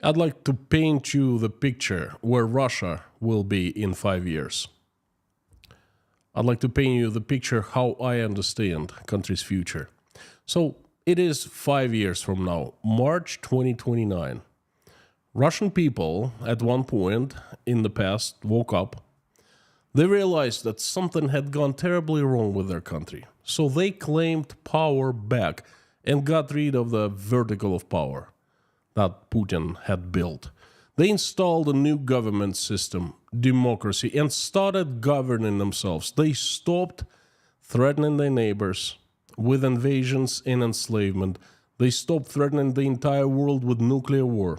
I'd like to paint you the picture where Russia will be in 5 years. I'd like to paint you the picture how I understand country's future. So it is 5 years from now, March 2029. Russian people at one point in the past woke up. They realized that something had gone terribly wrong with their country. So they claimed power back and got rid of the vertical of power that Putin had built. They installed a new government system, democracy, and started governing themselves. They stopped threatening their neighbors with invasions and enslavement. They stopped threatening the entire world with nuclear war.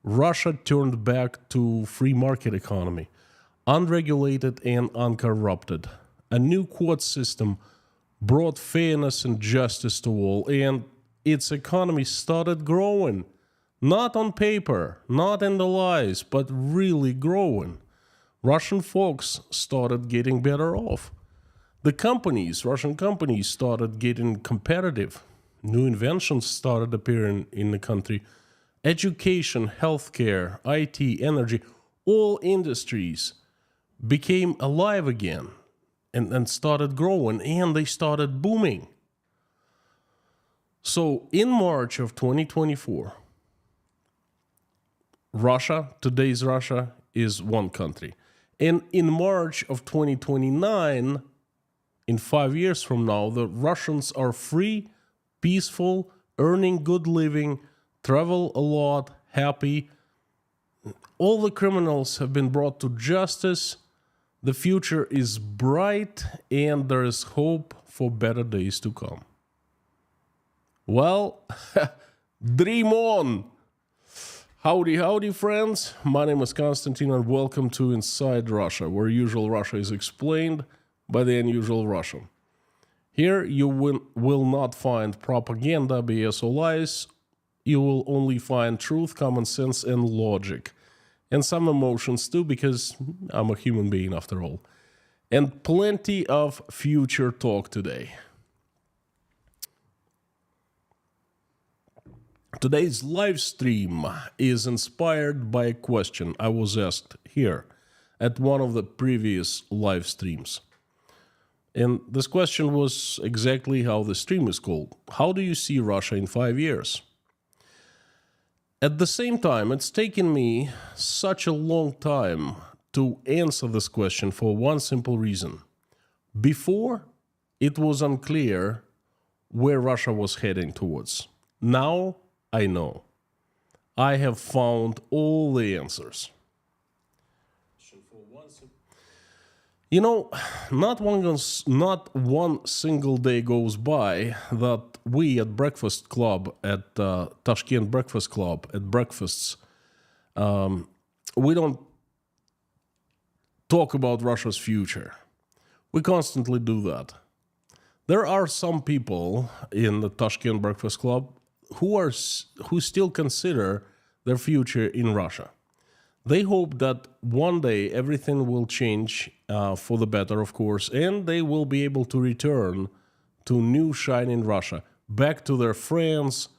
Russia turned back to free market economy, unregulated and uncorrupted. A new court system brought fairness and justice to all, and its economy started growing. Not on paper, not in the lies, but really growing. Russian folks started getting better off. The companies, Russian companies, started getting competitive. New inventions started appearing in the country. Education, healthcare, IT, energy, all industries became alive again and started growing, and they started booming. So in March of 2024, Russia, today's Russia, is one country. And in March of 2029, in 5 years from now, the Russians are free, peaceful, earning good living, travel a lot, happy. All the criminals have been brought to justice. The future is bright, and there is hope for better days to come. Well, dream on! Howdy, howdy, friends. My name is Konstantin, and welcome to Inside Russia, where usual Russia is explained by the unusual Russian. Here you will not find propaganda, BS, or lies. You will only find truth, common sense, and logic. And some emotions too, because I'm a human being after all. And plenty of future talk today. Today's live stream is inspired by a question I was asked here at one of the previous live streams. And this question was exactly how the stream is called. How do you see Russia in 5 years? At the same time, it's taken me such a long time to answer this question for one simple reason. Before, it was unclear where Russia was heading towards. Now, I know. I have found all the answers. You know, not one single day goes by that we at Breakfast Club, at Tashkent Breakfast Club, at breakfasts, we don't talk about Russia's future. We constantly do that. There are some people in the Tashkent Breakfast Club who still consider their future in Russia. They hope that one day everything will change for the better, of course, and they will be able to return to new shining Russia, back to their friends,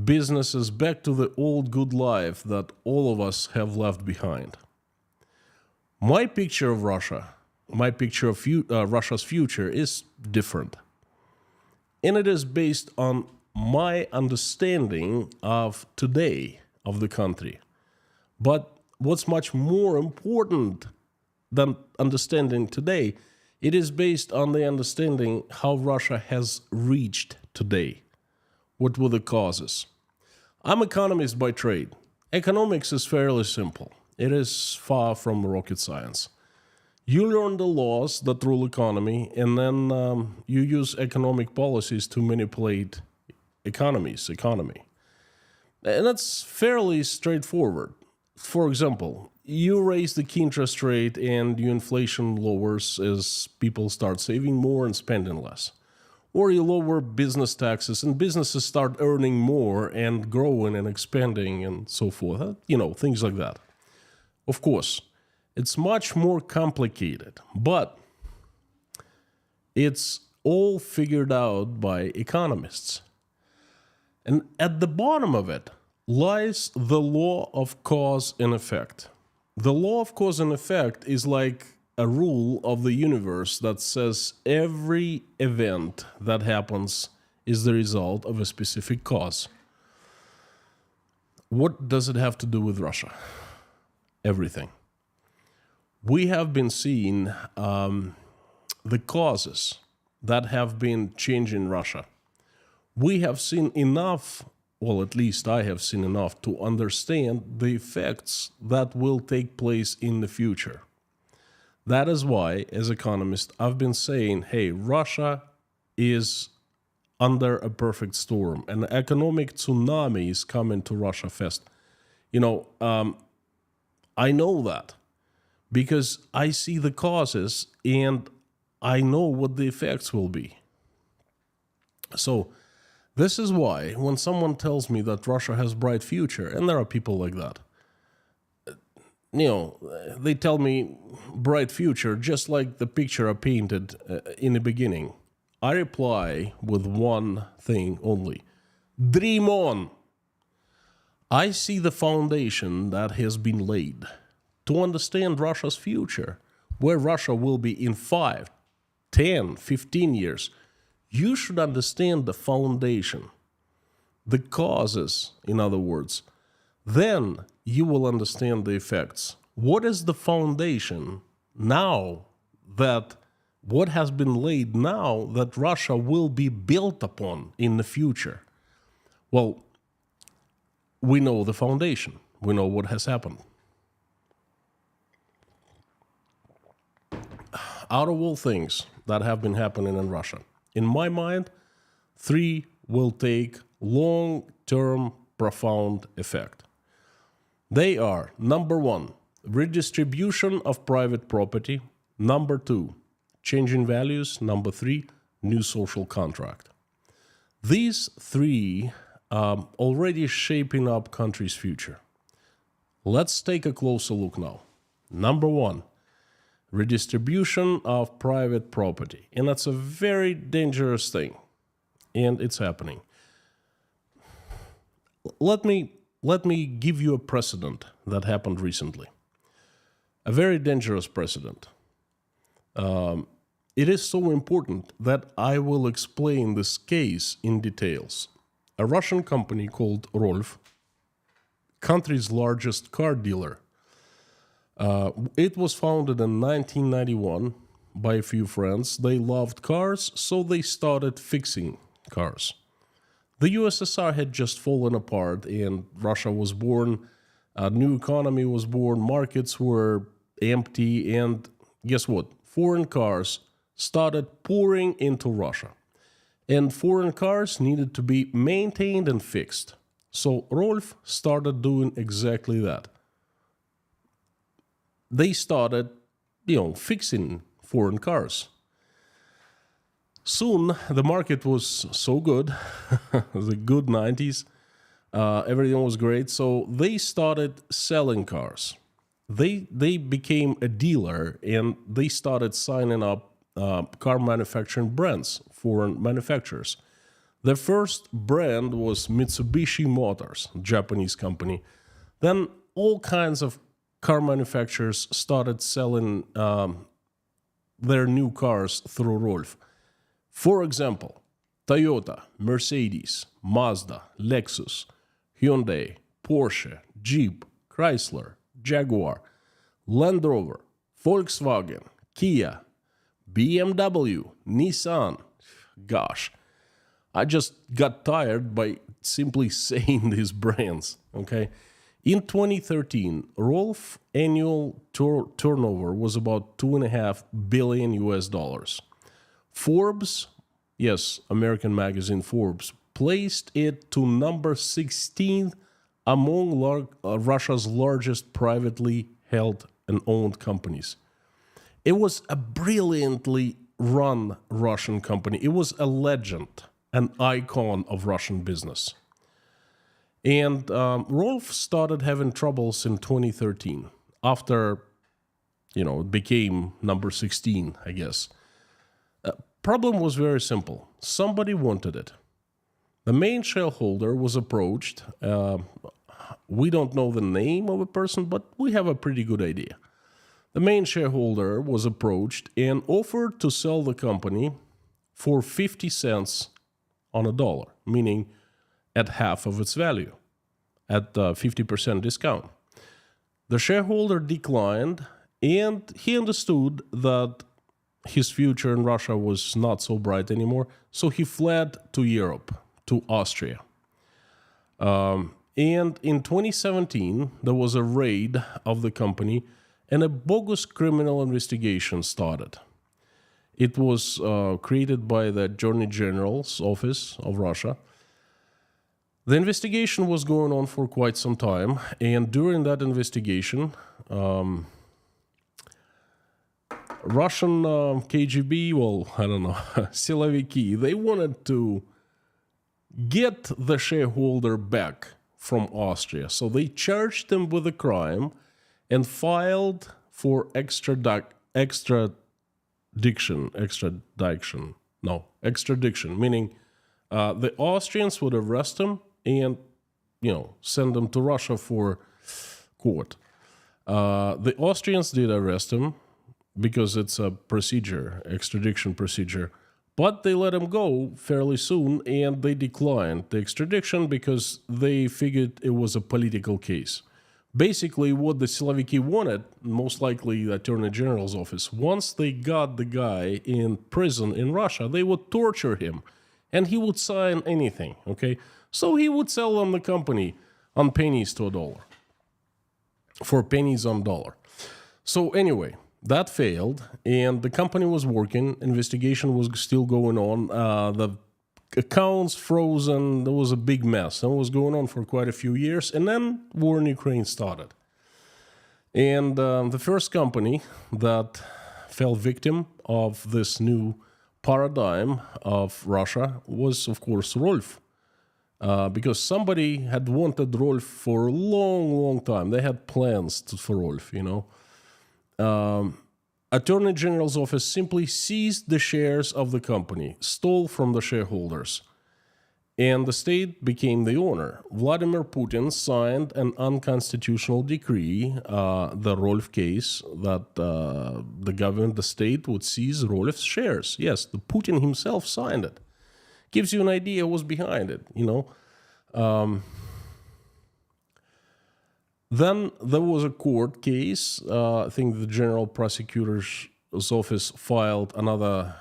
businesses, back to the old good life that all of us have left behind. My picture of Russia, my picture of Russia's future is different. And it is based on my understanding of today of the country. But what's much more important than understanding today, it is based on the understanding how Russia has reached today. What were the causes? I'm an economist by trade. Economics is fairly simple. It is far from rocket science. You learn the laws that rule economy, and then you use economic policies to manipulate economy. And that's fairly straightforward. For example, you raise the key interest rate and your inflation lowers as people start saving more and spending less. Or you lower business taxes and businesses start earning more and growing and expanding and so forth. Things like that. Of course, it's much more complicated, but it's all figured out by economists. And at the bottom of it lies the law of cause and effect. The law of cause and effect is like a rule of the universe that says every event that happens is the result of a specific cause. What does it have to do with Russia? Everything. We have been seeing the causes that have been changing Russia. We have seen enough, well, at least I have seen enough to understand the effects that will take place in the future. That is why, as economist, I've been saying, hey, Russia is under a perfect storm. An economic tsunami is coming to Russia fast. I know that because I see the causes and I know what the effects will be. So this is why when someone tells me that Russia has bright future, and there are people like that, they tell me bright future just like the picture I painted in the beginning. I reply with one thing only: dream on. I see the foundation that has been laid to understand Russia's future, where Russia will be in 5, 10, 15 years. You should understand the foundation, the causes, in other words. Then you will understand the effects. What is the foundation now that what has been laid now that Russia will be built upon in the future? Well, we know the foundation. We know what has happened. Out of all things that have been happening in Russia, in my mind, 3 will take long-term, profound effect. They are, number 1, redistribution of private property. Number 2, changing values. Number 3, new social contract. These 3 already shaping up country's future. Let's take a closer look now. Number 1, redistribution of private property. And that's a very dangerous thing. And it's happening. Let me give you a precedent that happened recently. A very dangerous precedent. It is so important that I will explain this case in details. A Russian company called Rolf, country's largest car dealer, it was founded in 1991 by a few friends. They loved cars, so they started fixing cars. The USSR had just fallen apart and Russia was born. A new economy was born. Markets were empty. And guess what? Foreign cars started pouring into Russia. And foreign cars needed to be maintained and fixed. So Rolf started doing exactly that. They started, fixing foreign cars. Soon, the market was so good, the good 90s, everything was great, so they started selling cars. They became a dealer, and they started signing up car manufacturing brands, foreign manufacturers. Their first brand was Mitsubishi Motors, Japanese company. Then all kinds of car manufacturers started selling their new cars through Rolf. For example, Toyota, Mercedes, Mazda, Lexus, Hyundai, Porsche, Jeep, Chrysler, Jaguar, Land Rover, Volkswagen, Kia, BMW, Nissan. Gosh, I just got tired by simply saying these brands, okay? In 2013, Rolf annual turnover was about $2.5 billion US. Forbes, yes, American magazine Forbes, placed it to number 16 among Russia's largest privately held and owned companies. It was a brilliantly run Russian company. It was a legend, an icon of Russian business. And Rolf started having troubles in 2013 after, it became number 16, I guess. Problem was very simple. Somebody wanted it. The main shareholder was approached We don't know the name of a person, but we have a pretty good idea. The main shareholder was approached and offered to sell the company for 50 cents on a dollar, meaning at half of its value, at a 50% discount. The shareholder declined, and he understood that his future in Russia was not so bright anymore, so he fled to Europe, to Austria. And in 2017, there was a raid of the company, and a bogus criminal investigation started. It was created by the Attorney General's office of Russia. The investigation was going on for quite some time, and during that investigation, Russian KGB, well, I don't know, Siloviki, they wanted to get the shareholder back from Austria. So they charged them with a crime and filed for extradition, meaning the Austrians would arrest them and, send them to Russia for court. The Austrians did arrest him because it's a procedure, extradition procedure, but they let him go fairly soon, and they declined the extradition because they figured it was a political case. Basically, what the Siloviki wanted, most likely the Attorney General's office, once they got the guy in prison in Russia, they would torture him, and he would sign anything, okay? So he would sell them the company on pennies to a dollar, for pennies on dollar. So anyway, that failed, and the company was working, investigation was still going on, the accounts frozen, there was a big mess. It was going on for quite a few years, and then war in Ukraine started. And the first company that fell victim of this new paradigm of Russia was, of course, Rolf. Because somebody had wanted Rolf for a long, long time. They had plans for Rolf, Attorney General's office simply seized the shares of the company, stole from the shareholders, and the state became the owner. Vladimir Putin signed an unconstitutional decree, the Rolf case, that the government, the state, would seize Rolf's shares. Yes, the Putin himself signed it. Gives you an idea what's behind it, Then there was a court case. I think the General Prosecutor's Office filed another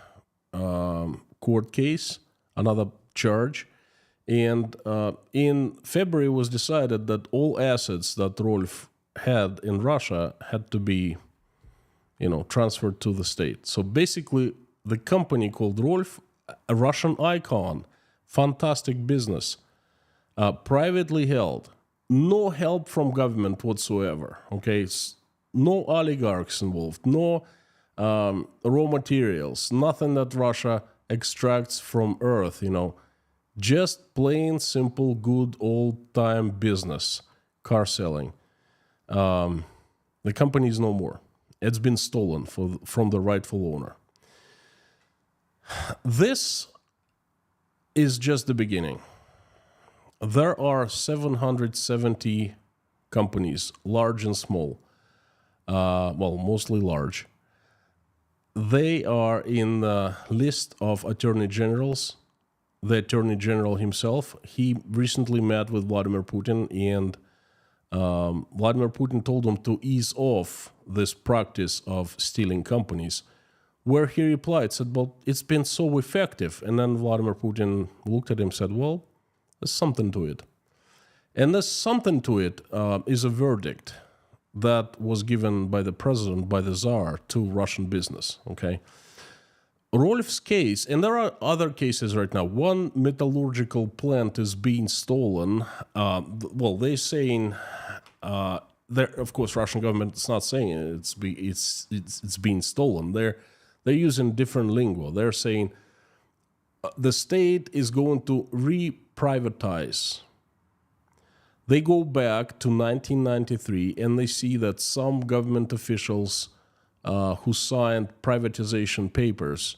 court case, another charge. And in February it was decided that all assets that Rolf had in Russia had to be, transferred to the state. So basically, the company called Rolf, a Russian icon, fantastic business, privately held, no help from government whatsoever, okay? No oligarchs involved, no raw materials, nothing that Russia extracts from earth, just plain, simple, good, old-time business, car selling. The company is no more. It's been stolen from the rightful owner. This is just the beginning. There are 770 companies, large and small, mostly large. They are in the list of attorney generals. The attorney general himself, he recently met with Vladimir Putin, and Vladimir Putin told him to ease off this practice of stealing companies, where he replied, said, well, it's been so effective. And then Vladimir Putin looked at him and said, well, there's something to it. And this something to it is a verdict that was given by the president, by the Tsar, to Russian business, okay? Rolf's case, and there are other cases right now. One metallurgical plant is being stolen. They're saying, of course, Russian government is not saying it's being stolen. They're using different lingo. They're saying the state is going to re-privatize. They go back to 1993 and they see that some government officials who signed privatization papers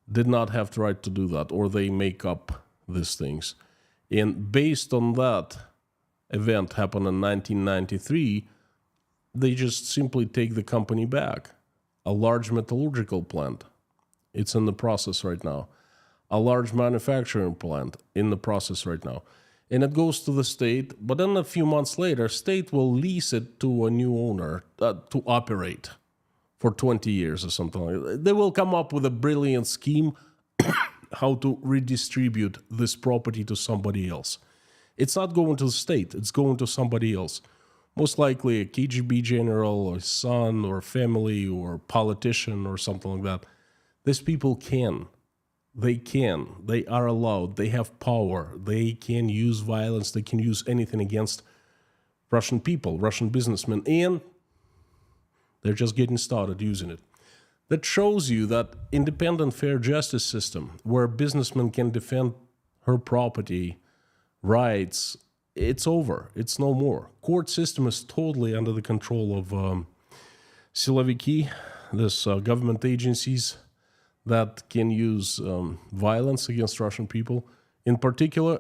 did not have the right to do that, or they make up these things. And based on that, event happened in 1993, they just simply take the company back. A large metallurgical plant, it's in the process right now. A large manufacturing plant, in the process right now. And it goes to the state, but then a few months later, state will lease it to a new owner to operate for 20 years or something like that. They will come up with a brilliant scheme how to redistribute this property to somebody else. It's not going to the state, it's going to somebody else. Most likely a KGB general or son or family or politician or something like that. These people can. They are allowed, they have power, they can use violence, they can use anything against Russian people, Russian businessmen, and they're just getting started using it. That shows you that independent fair justice system, where a businessman can defend her property, rights, it's over, it's no more. Court system is totally under the control of siloviki, this government agencies that can use violence against Russian people. In particular,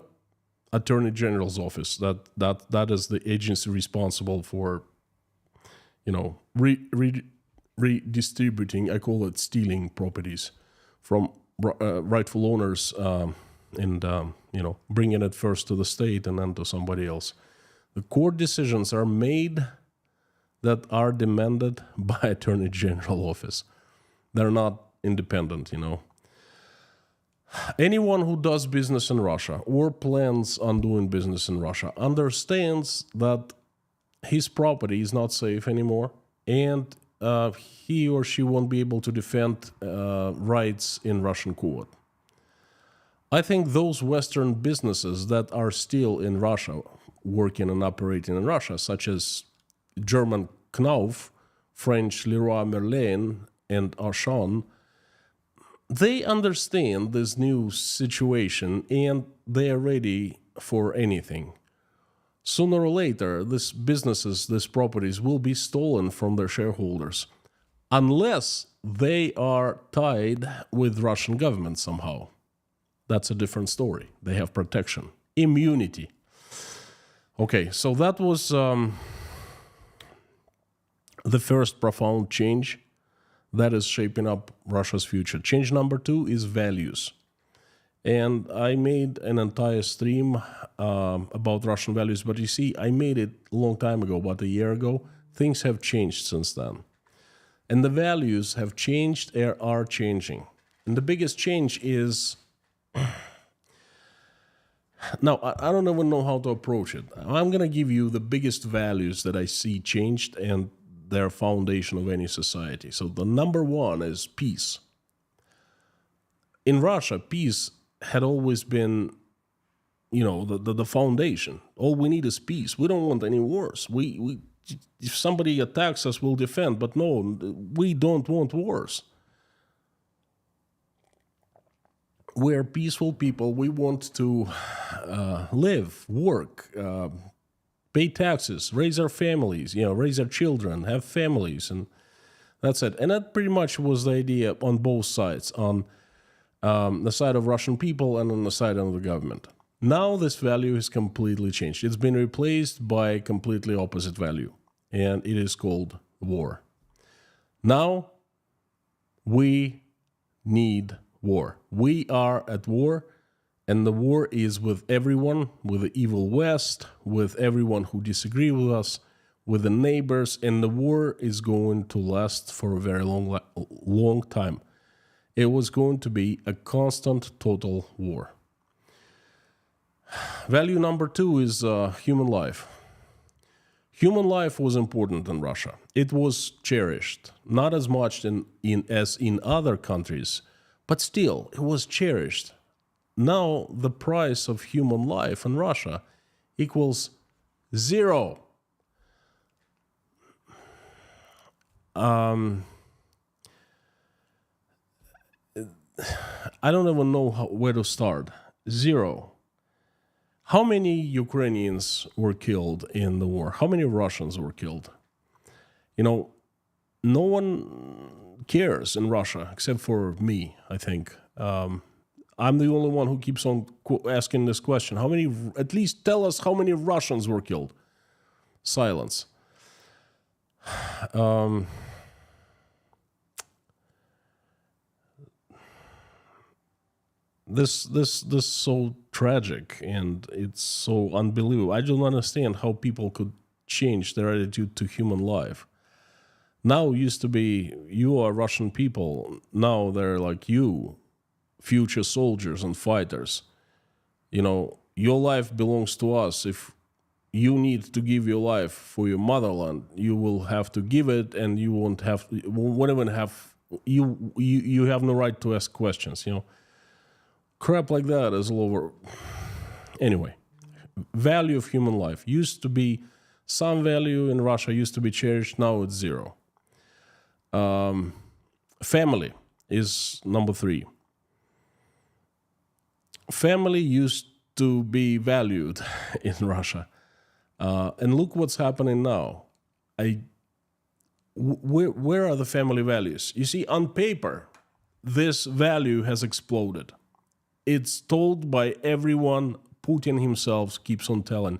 Attorney General's office. That is the agency responsible for, redistributing. I call it stealing properties from rightful owners, and bringing it first to the state and then to somebody else. The court decisions are made that are demanded by Attorney General office. They're not independent, Anyone who does business in Russia or plans on doing business in Russia understands that his property is not safe anymore, and he or she won't be able to defend rights in Russian court. I think those Western businesses that are still in Russia, working and operating in Russia, such as German Knauf, French Leroy Merlin, and Auchan, they understand this new situation and they are ready for anything. Sooner or later, these businesses, these properties will be stolen from their shareholders, unless they are tied with Russian government somehow. That's a different story. They have protection, immunity. Okay, so that was the first profound change that is shaping up Russia's future. Change number 2 is values. And I made an entire stream about Russian values, but you see, I made it a long time ago, about a year ago. Things have changed since then. And the values have changed or are changing. And the biggest change is... Now, I don't even know how to approach it. I'm going to give you the biggest values that I see changed and their foundation of any society. So the number 1 is peace. In Russia, peace had always been, the foundation. All we need is peace. We don't want any wars. We if somebody attacks us, we'll defend. But no, we don't want wars. We're peaceful people. We want to live, work, pay taxes, raise our families, raise our children, have families, and that's it. And that pretty much was the idea on both sides, on the side of Russian people and on the side of the government. Now this value has completely changed. It's been replaced by a completely opposite value, and it is called war. Now we need war. We are at war, and the war is with everyone, with the evil West, with everyone who disagree with us, with the neighbors, and the war is going to last for a very long time. It was going to be a constant, total war. Value number 2 is human life. Human life was important in Russia. It was cherished, not as much as in other countries, but still, it was cherished. Now, the price of human life in Russia equals 0. I don't even know where to start. 0. How many Ukrainians were killed in the war? How many Russians were killed? No one cares in Russia, except for me, I think. I'm the only one who keeps on asking this question. How many, at least tell us how many Russians were killed. Silence. This so tragic, and it's so unbelievable. I don't understand how people could change their attitude to human life. Now used to be, you are Russian people. Now they're like, you, future soldiers and fighters. You know, your life belongs to us. If you need to give your life for your motherland, you will have to give it, and you won't even have, you have no right to ask questions, you know. Crap like that is all over. Anyway, value of human life used to be, some value in Russia used to be cherished, now it's zero. Family is number 3. Family used to be valued in Russia. And look what's happening now. Where are the family values? You see, on paper, this value has exploded. It's told by everyone. Putin himself keeps on telling.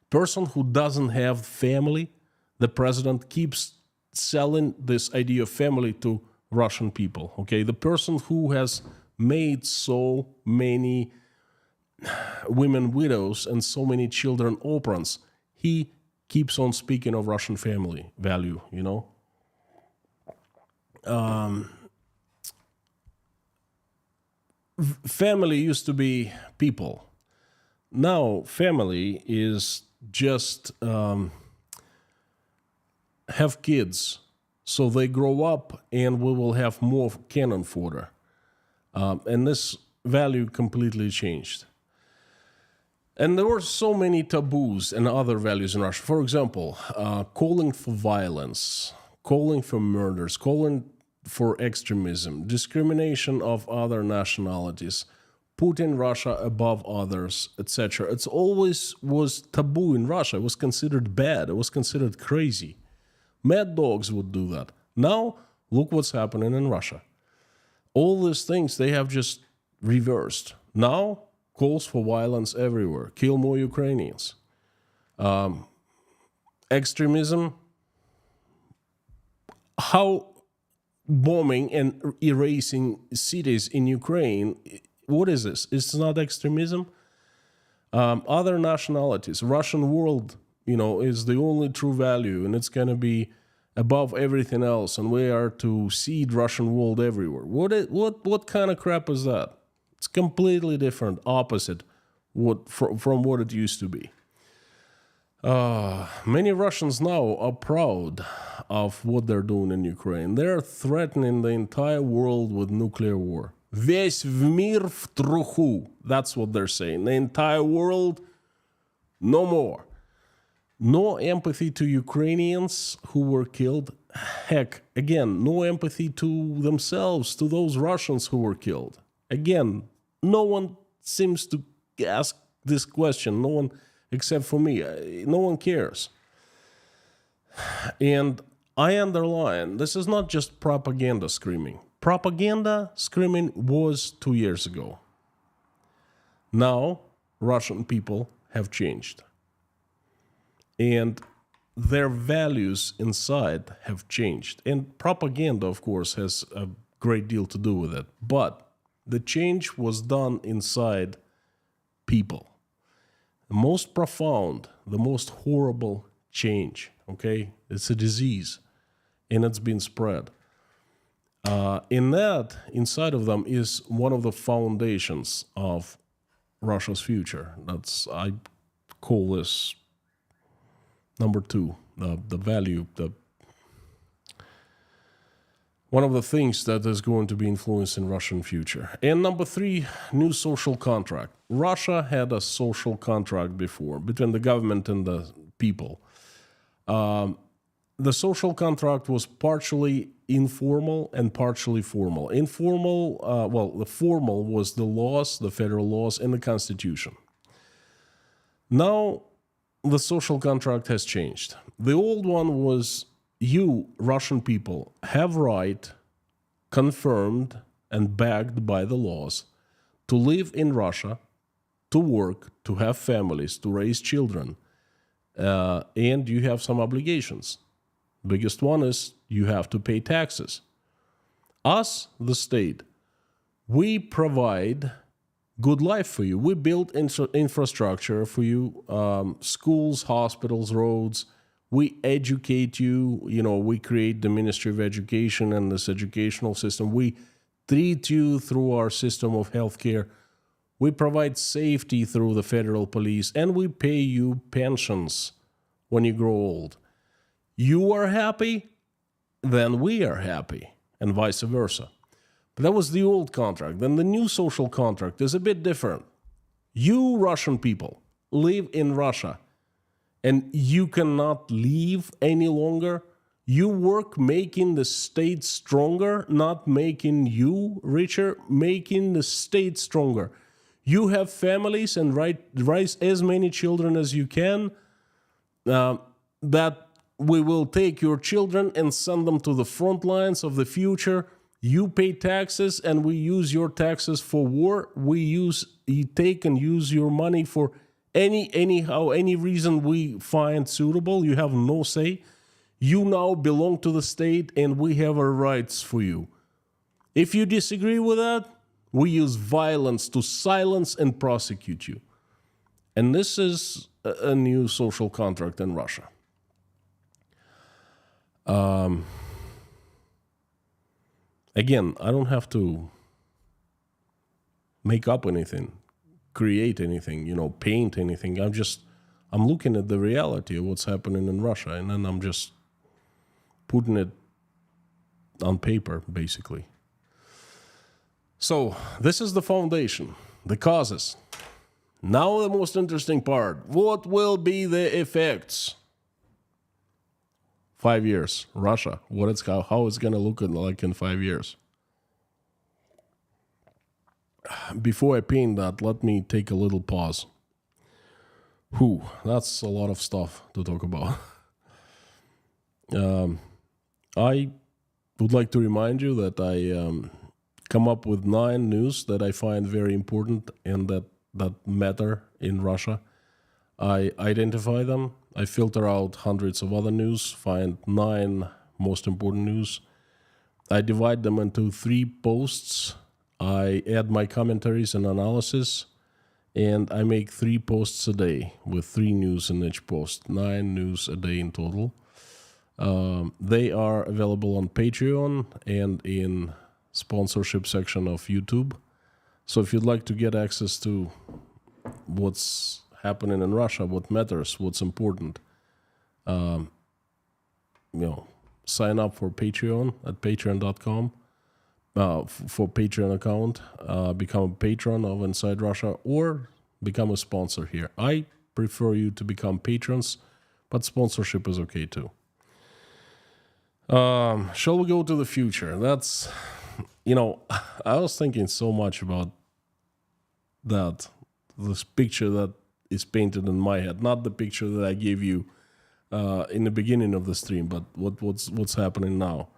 Person who doesn't have family, the president keeps selling this idea of family to Russian people. Okay, the person who has made so many women widows and so many children orphans, he keeps on speaking of Russian family value, you know. Family used to be people. Now family is just have kids, so they grow up and we will have more cannon fodder. And this value completely changed. And there were so many taboos and other values in Russia. For example, calling for violence, calling for murders, calling for extremism, discrimination of other nationalities, putting Russia above others, etc. It's always was taboo in Russia. It was considered bad. It was considered crazy. Mad dogs would do that. Now, look what's happening in Russia. All these things, they have just reversed. Now, calls for violence everywhere. Kill more Ukrainians. Extremism. How bombing and erasing cities in Ukraine, what is this? It's not extremism. Other nationalities, Russian world, you know, is the only true value, and it's going to be above everything else, and we are to cede Russian world everywhere. What kind of crap is that? It's completely different, opposite from what it used to be. Many Russians now are proud of what they're doing in Ukraine. They're threatening the entire world with nuclear war. Весь мир в труху. That's what they're saying. The entire world, no more. No empathy to Ukrainians who were killed. Heck, again, no empathy to themselves, to those Russians who were killed. Again, no one seems to ask this question. No one, except for me. No one cares. And I underline, this is not just propaganda screaming. Propaganda screaming was 2 years ago. Now, Russian people have changed. And their values inside have changed. And propaganda, of course, has a great deal to do with it. But the change was done inside people. The most profound, the most horrible change, okay? It's a disease, and it's been spread. Inside of them is one of the foundations of Russia's future. I call this number 2, the value, one of the things that is going to be influencing Russian future. And number 3, new social contract. Russia had a social contract before between the government and the people. The social contract was partially informal and partially formal. Informal, the formal was the laws, the federal laws, and the Constitution. Now, the social contract has changed. The old one was, you, Russian people, have right, confirmed and backed by the laws, to live in Russia, to work, to have families, to raise children, and you have some obligations. Biggest one is you have to pay taxes. Us, the state, we provide good life for you. We build infrastructure for you, schools, hospitals, roads. We educate you. We create the Ministry of Education and this educational system. We treat you through our system of healthcare. We provide safety through the federal police, and we pay you pensions when you grow old. You are happy, then we are happy, and vice versa. But that was the old contract. Then the new social contract is a bit different. You Russian people live in Russia, and you cannot leave any longer. You work making the state stronger, not making you richer, making the state stronger. You have families and raise as many children as you can, that we will take your children and send them to the front lines of the future. You pay taxes, and we use your taxes for war. You take and use your money for any reason we find suitable. You have no say. You now belong to the state, and we have our rights for you. If you disagree with that, we use violence to silence and prosecute you. And this is a new social contract in Russia. Again, I don't have to make up anything, create anything, paint anything. I'm looking at the reality of what's happening in Russia, and then I'm just putting it on paper, basically. So this is the foundation, the causes. Now the most interesting part. What will be the effects? 5 years, Russia. How it's going to look like in 5 years. Before I paint that, let me take a little pause. That's a lot of stuff to talk about. I would like to remind you that I come up with 9 news that I find very important and that matter in Russia. I identify them. I filter out hundreds of other news, find 9 most important news. I divide them into 3 posts. I add my commentaries and analysis, and I make 3 posts a day with 3 news in each post, 9 news a day in total. They are available on Patreon and in sponsorship section of YouTube. So if you'd like to get access to what's happening in Russia, what matters, what's important, sign up for Patreon at patreon.com, for Patreon account, become a patron of Inside Russia, or become a sponsor here. I prefer you to become patrons, but sponsorship is okay too. Shall we go to the future? That's, I was thinking so much about this picture that is painted in my head, not the picture that I gave you in the beginning of the stream, but what's happening now,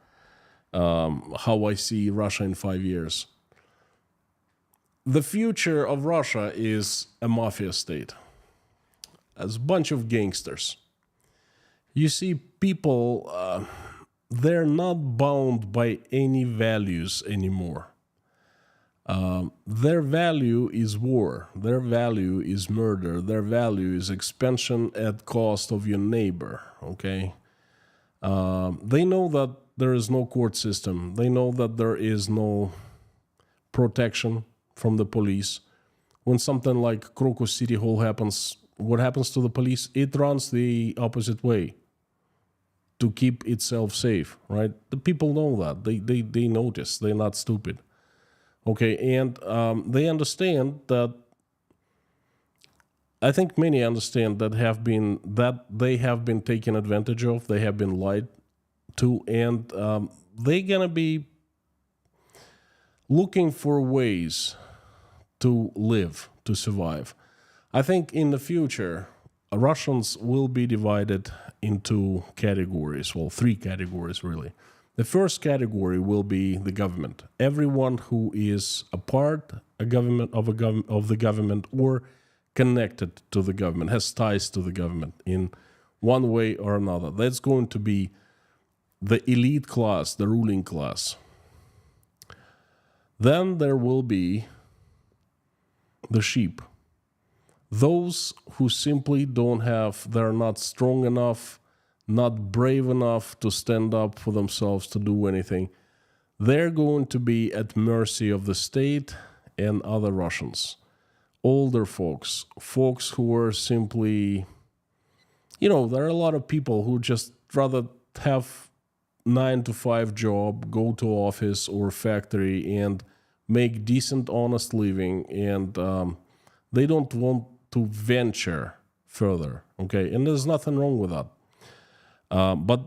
how I see Russia in 5 years. The future of Russia is a mafia state, as a bunch of gangsters. You see, people, they're not bound by any values anymore. Their value is war. Their value is murder. Their value is expansion at cost of your neighbor, okay? They know that there is no court system. They know that there is no protection from the police. When something like Crocus City Hall happens, what happens to the police? It runs the opposite way to keep itself safe, right? The people know that. They notice. They're not stupid. Okay, and they understand that. I think many understand that they have been taken advantage of. They have been lied to, and they're gonna be looking for ways to live, to survive. I think in the future, Russians will be divided into categories. Well, 3 categories really. The first category will be the government. Everyone who is a part a government of the government or connected to the government, has ties to the government in one way or another. That's going to be the elite class, the ruling class. Then there will be the sheep. Those who simply don't have, they're not strong enough, not brave enough to stand up for themselves to do anything. They're going to be at mercy of the state and other Russians. Older folks, folks who are simply, there are a lot of people who just rather have 9-to-5 job, go to office or factory and make decent, honest living, and they don't want to venture further, okay? And there's nothing wrong with that. But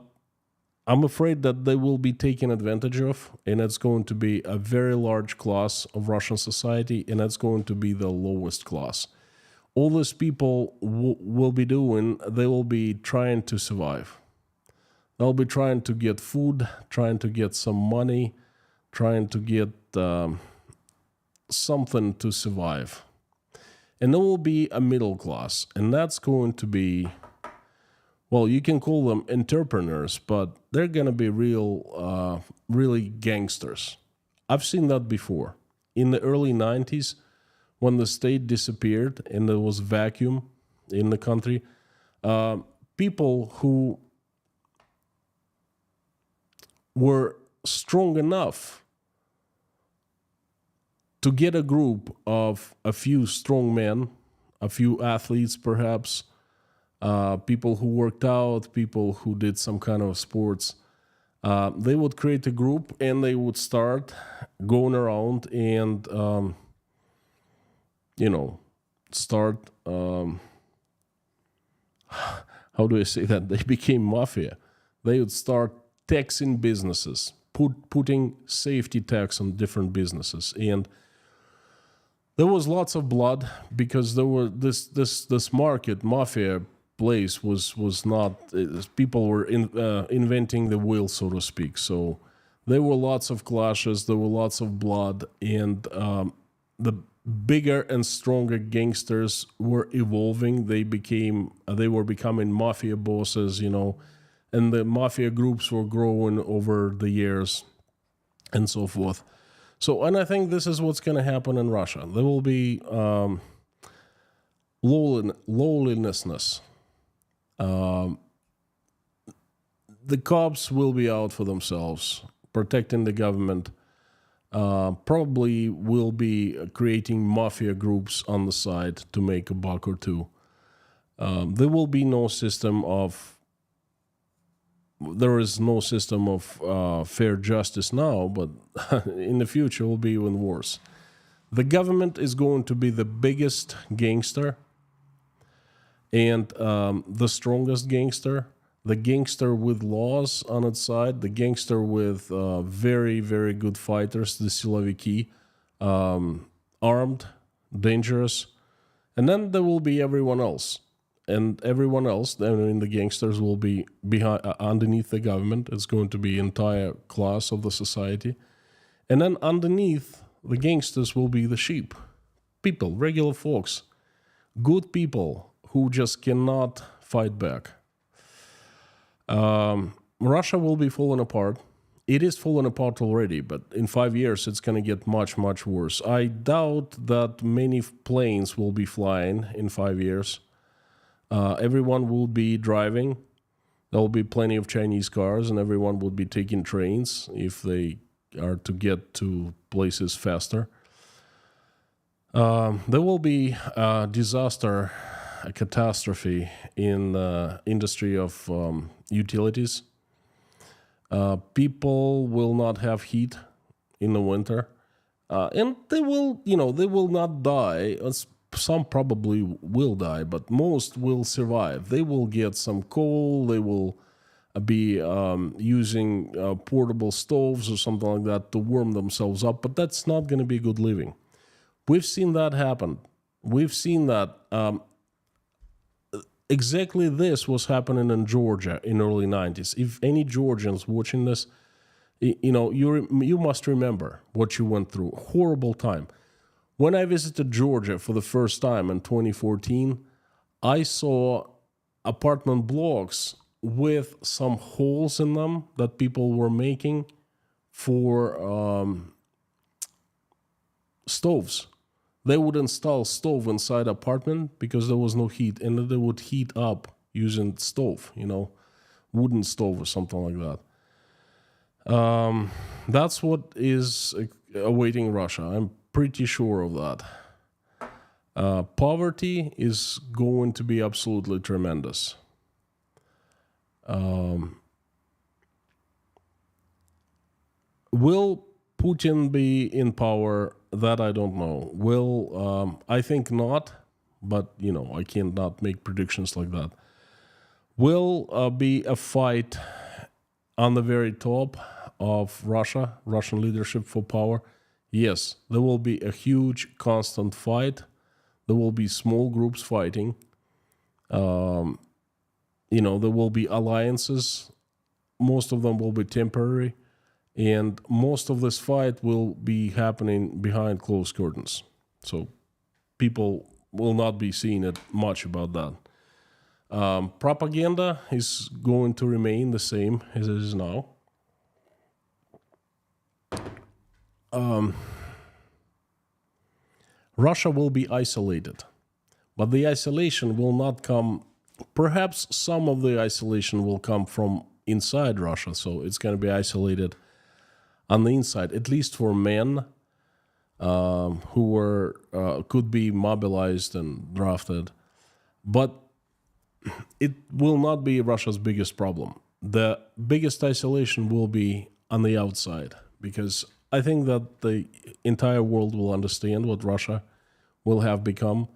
I'm afraid that they will be taken advantage of, and it's going to be a very large class of Russian society, and it's going to be the lowest class. All these people will be doing, they will be trying to survive. They'll be trying to get food, trying to get some money, trying to get something to survive. And there will be a middle class, and that's going to be, well, you can call them entrepreneurs, but they're going to be really gangsters. I've seen that before. In the early 90s, when the state disappeared and there was vacuum in the country, people who were strong enough to get a group of a few strong men, a few athletes perhaps, people who worked out, people who did some kind of sports, they would create a group and they would start going around and, start, how do I say that? They became mafia. They would start taxing businesses, putting safety tax on different businesses. And there was lots of blood because there were this market, mafia place was not, people were inventing the wheel, so to speak. So there were lots of clashes, there were lots of blood, and the bigger and stronger gangsters were evolving. They were becoming mafia bosses, and the mafia groups were growing over the years and so forth. So, and I think this is what's going to happen in Russia. There will be lowliness. The cops will be out for themselves, protecting the government. Probably will be creating mafia groups on the side to make a buck or two. There will be no system of. There is no system of fair justice now, but in the future it will be even worse. The government is going to be the biggest gangster and the strongest gangster, the gangster with laws on its side, the gangster with very, very good fighters, the siloviki, armed, dangerous. And then there will be everyone else. And everyone else, the gangsters will be underneath the government. It's going to be entire class of the society. And then underneath the gangsters will be the sheep. People, regular folks, good people who just cannot fight back. Russia will be falling apart. It is falling apart already, but in 5 years it's going to get much, much worse. I doubt that many planes will be flying in 5 years. Everyone will be driving. There will be plenty of Chinese cars, and everyone will be taking trains if they are to get to places faster. There will be a disaster, a catastrophe in the industry of utilities. People will not have heat in the winter, and they will not die. Some probably will die, but most will survive. They will get some coal, they will be using portable stoves or something like that to warm themselves up, but that's not going to be good living. We've seen that happen. We've seen that. Exactly this was happening in Georgia in early 90s. If any Georgians watching this, You must remember what you went through. Horrible time. When I visited Georgia for the first time in 2014, I saw apartment blocks with some holes in them that people were making for stoves. They would install stove inside apartment because there was no heat, and then they would heat up using stove, wooden stove or something like that. That's what is awaiting Russia. I'm pretty sure of that. Poverty is going to be absolutely tremendous. Will Putin be in power? That I don't know. I think not, but I cannot make predictions like that. Will be a fight on the very top of Russian leadership for power? Yes, there will be a huge, constant fight. There will be small groups fighting. There will be alliances. Most of them will be temporary. And most of this fight will be happening behind closed curtains. So people will not be seeing it much about that. Propaganda is going to remain the same as it is now. Russia will be isolated, but the isolation will not come. Perhaps some of the isolation will come from inside Russia, so it's going to be isolated on the inside, at least for men who could be mobilized and drafted. But it will not be Russia's biggest problem. The biggest isolation will be on the outside, because I think that the entire world will understand what Russia will have become,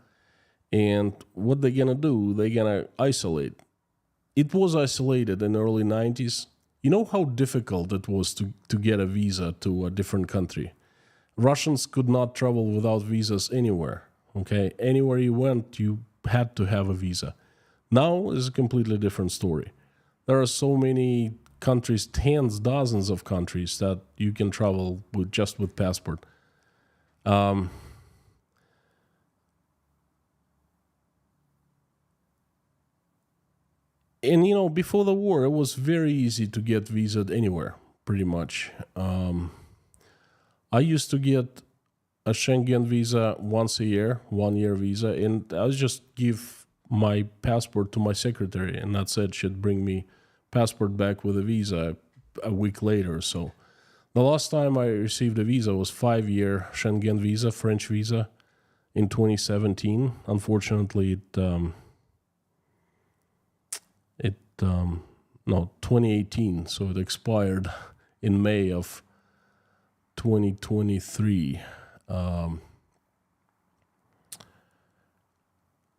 and what they're going to do, they're going to isolate. It was isolated in the early 90s. You know how difficult it was to get a visa to a different country? Russians could not travel without visas anywhere, okay? Anywhere you went, you had to have a visa. Now is a completely different story. There are so many countries, tens, dozens of countries that you can travel just with passport. And before the war, it was very easy to get visaed anywhere, pretty much. I used to get a Schengen visa once a year, 1-year visa, and I would just give my passport to my secretary, and that said she'd bring me passport back with a visa a week later. So the last time I received a visa was 5-year Schengen visa, French visa, in 2017. Unfortunately, 2018, so it expired in May of 2023.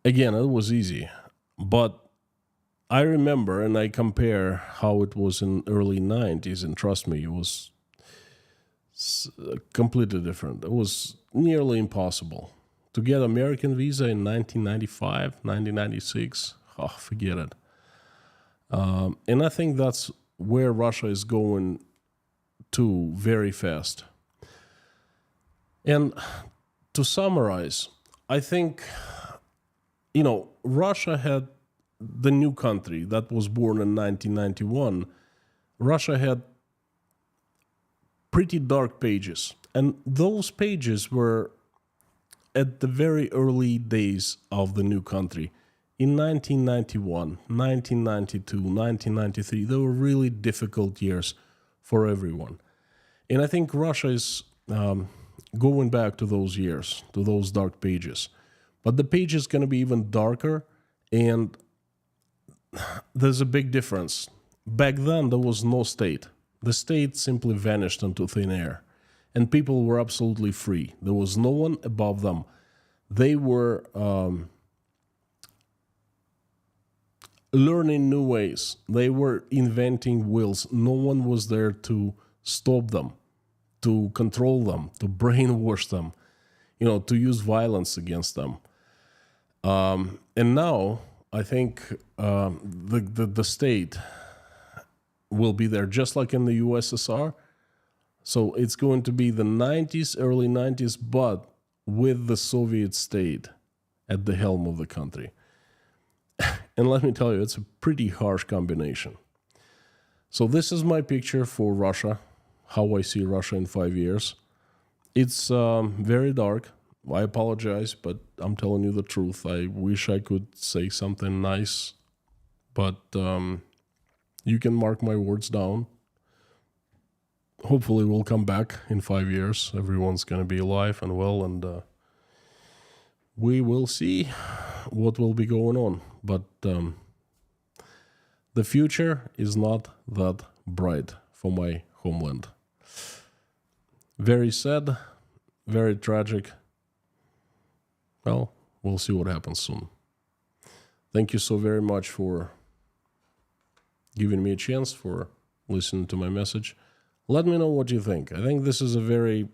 Again, it was easy, but I remember and I compare how it was in early 90s, and trust me, it was completely different. It was nearly impossible to get American visa in 1995, 1996. Oh, forget it. And I think that's where Russia is going to very fast. And to summarize, I think, Russia had the new country that was born in 1991. Russia had pretty dark pages. And those pages were at the very early days of the new country. In 1991, 1992, 1993, they were really difficult years for everyone. And I think Russia is going back to those years, to those dark pages. But the page is going to be even darker, and there's a big difference. Back then, there was no state. The state simply vanished into thin air, and people were absolutely free. There was no one above them. They were learning new ways. They were inventing wills. No one was there to stop them, to control them, to brainwash them, to use violence against them. And now, I think the state will be there, just like in the USSR. So it's going to be the 90s, early 90s, but with the Soviet state at the helm of the country. And let me tell you, it's a pretty harsh combination. So this is my picture for Russia, how I see Russia in 5 years. It's very dark. I apologize, but I'm telling you the truth. I wish I could say something nice, but you can mark my words down. Hopefully we'll come back in 5 years. Everyone's going to be alive and well, and we will see what will be going on. But the future is not that bright for my homeland. Very sad, very tragic. Well, we'll see what happens soon. Thank you so very much for giving me a chance, for listening to my message. Let me know what you think. I think this is a very...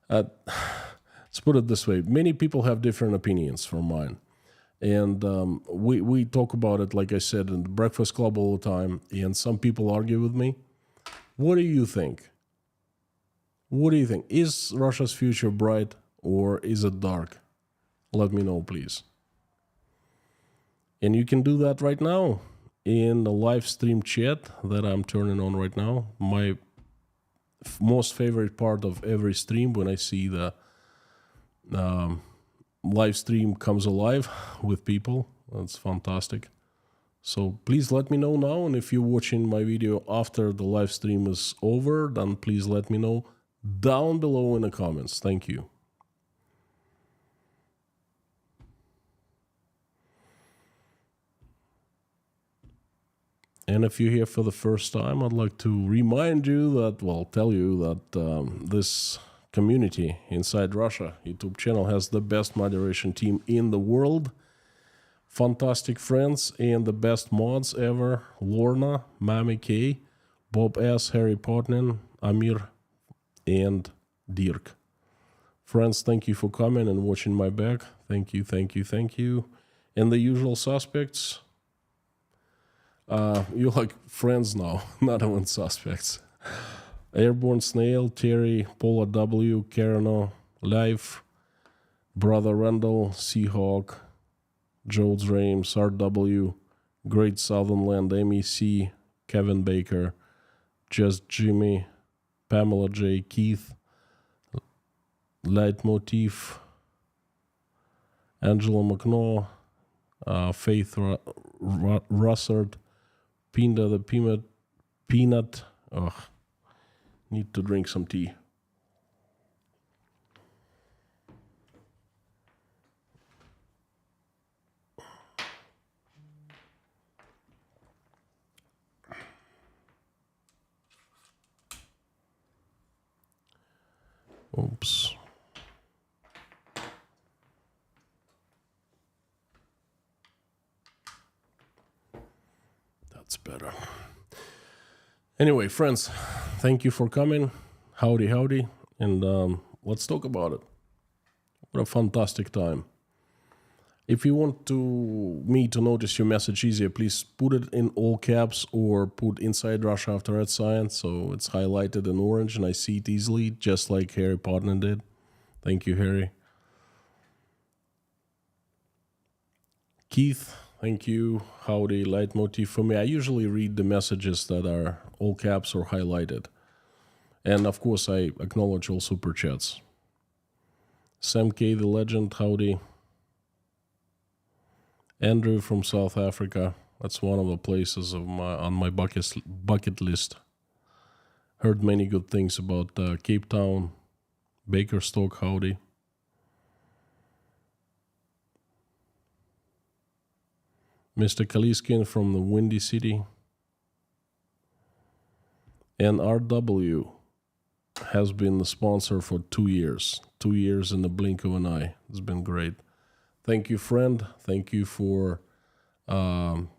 let's put it this way. Many people have different opinions from mine. And we talk about it, like I said, in the Breakfast Club all the time. And some people argue with me. What do you think? What do you think? Is Russia's future bright or is it dark? Let me know, please. And you can do that right now in the live stream chat that I'm turning on right now. My most favorite part of every stream, when I see the live stream comes alive with people. That's fantastic. So please let me know now. And if you're watching my video after the live stream is over, then please let me know down below in the comments. Thank you. And if you're here for the first time, I'd like to remind you that, well, tell you that this community inside Russia YouTube channel has the best moderation team in the world. Fantastic friends and the best mods ever. Lorna, Mami K, Bob S, Harry Potnin, Amir, and Dirk. Friends, thank you for coming and watching my back. Thank you, thank you, thank you. And the usual suspects. You're like friends now, not even suspects. Airborne Snail, Terry, Paula W, Karano, Life, Brother Randall, Seahawk, Jodes Rames, RW, Great Southern Land, MEC, Kevin Baker, Just Jimmy, Pamela J, Keith, Leitmotif, Angela McNaw, Faith Russard, Pinda the Peanut. Ugh, need to drink some tea. Oops. That's better. Anyway, friends, thank you for coming. Howdy, howdy. And let's talk about it. What a fantastic time. If you want me to notice your message easier, please put it in all caps or put Inside Russia after @ so it's highlighted in orange and I see it easily, just like Harry Potter did. Thank you, Harry. Keith, thank you. Howdy, Leitmotif. For me, I usually read the messages that are all caps or highlighted. And of course, I acknowledge all super chats. Sam K, the legend, howdy. Andrew from South Africa. That's one of the places on my bucket list. Heard many good things about Cape Town. Bakerstock, howdy. Mr. Kaliskin from the Windy City. And RW has been the sponsor for 2 years. 2 years in the blink of an eye. It's been great. Thank you, friend. Thank you for online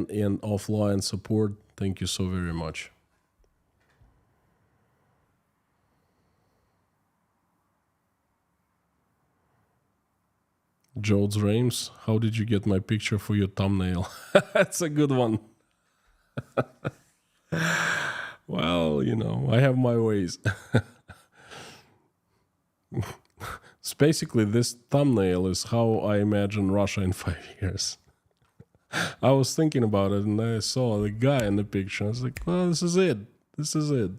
and offline support. Thank you so very much. Jodes Rames, how did you get my picture for your thumbnail? That's a good one. Well, I have my ways. It's basically, this thumbnail is how I imagine Russia in 5 years. I was thinking about it and I saw the guy in the picture. I was like, well, this is it. This is it.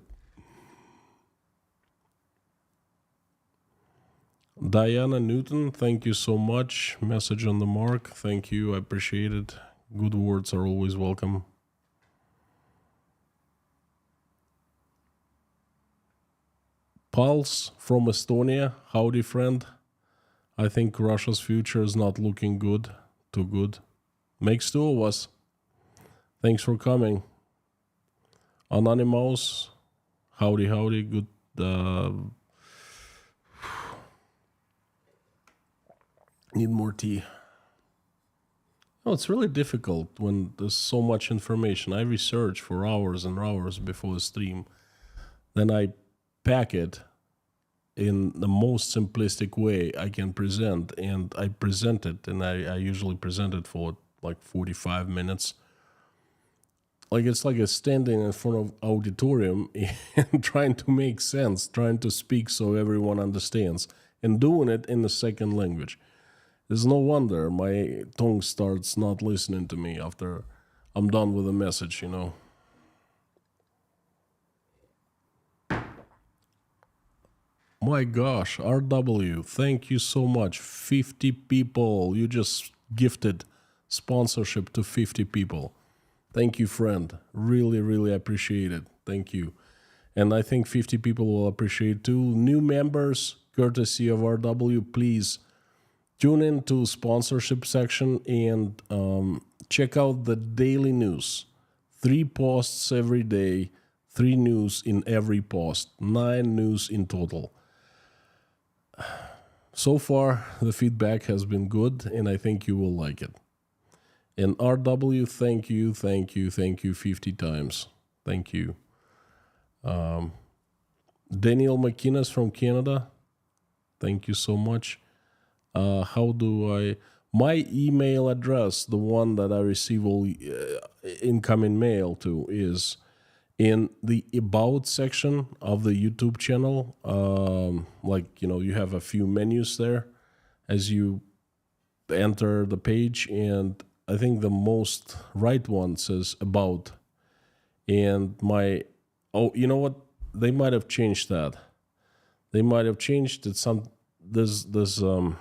Diana Newton, thank you so much. Message on the mark. Thank you. I appreciate it. Good words are always welcome. Pulse from Estonia. Howdy, friend. I think Russia's future is not looking good. Too good. Makes two of us. Thanks for coming. Anonymous. Howdy, howdy. Good. Need more tea. Oh, it's really difficult when there's so much information. I research for hours and hours before the stream. Then I pack it in the most simplistic way I can present, and I present it, and I usually present it for like 45 minutes. Like, it's like a standing in front of auditorium and trying to make sense, trying to speak so everyone understands, and doing it in the second language. There's no wonder my tongue starts not listening to me after I'm done with the message, My gosh, RW, thank you so much. 50 people. You just gifted sponsorship to 50 people. Thank you, friend. Really, really appreciate it. Thank you. And I think 50 people will appreciate too. New members, courtesy of RW, please tune in to sponsorship section and check out the daily news. 3 posts every day, 3 news in every post, 9 news in total. So far, the feedback has been good, and I think you will like it. And RW, thank you 50 times. Thank you. Daniel McInnes from Canada, thank you so much. How do I... My email address, the one that I receive all incoming mail to, is in the About section of the YouTube channel. You have a few menus there as you enter the page, and I think the most right one says About. And you know what? They might have changed that. They might have changed it. There's a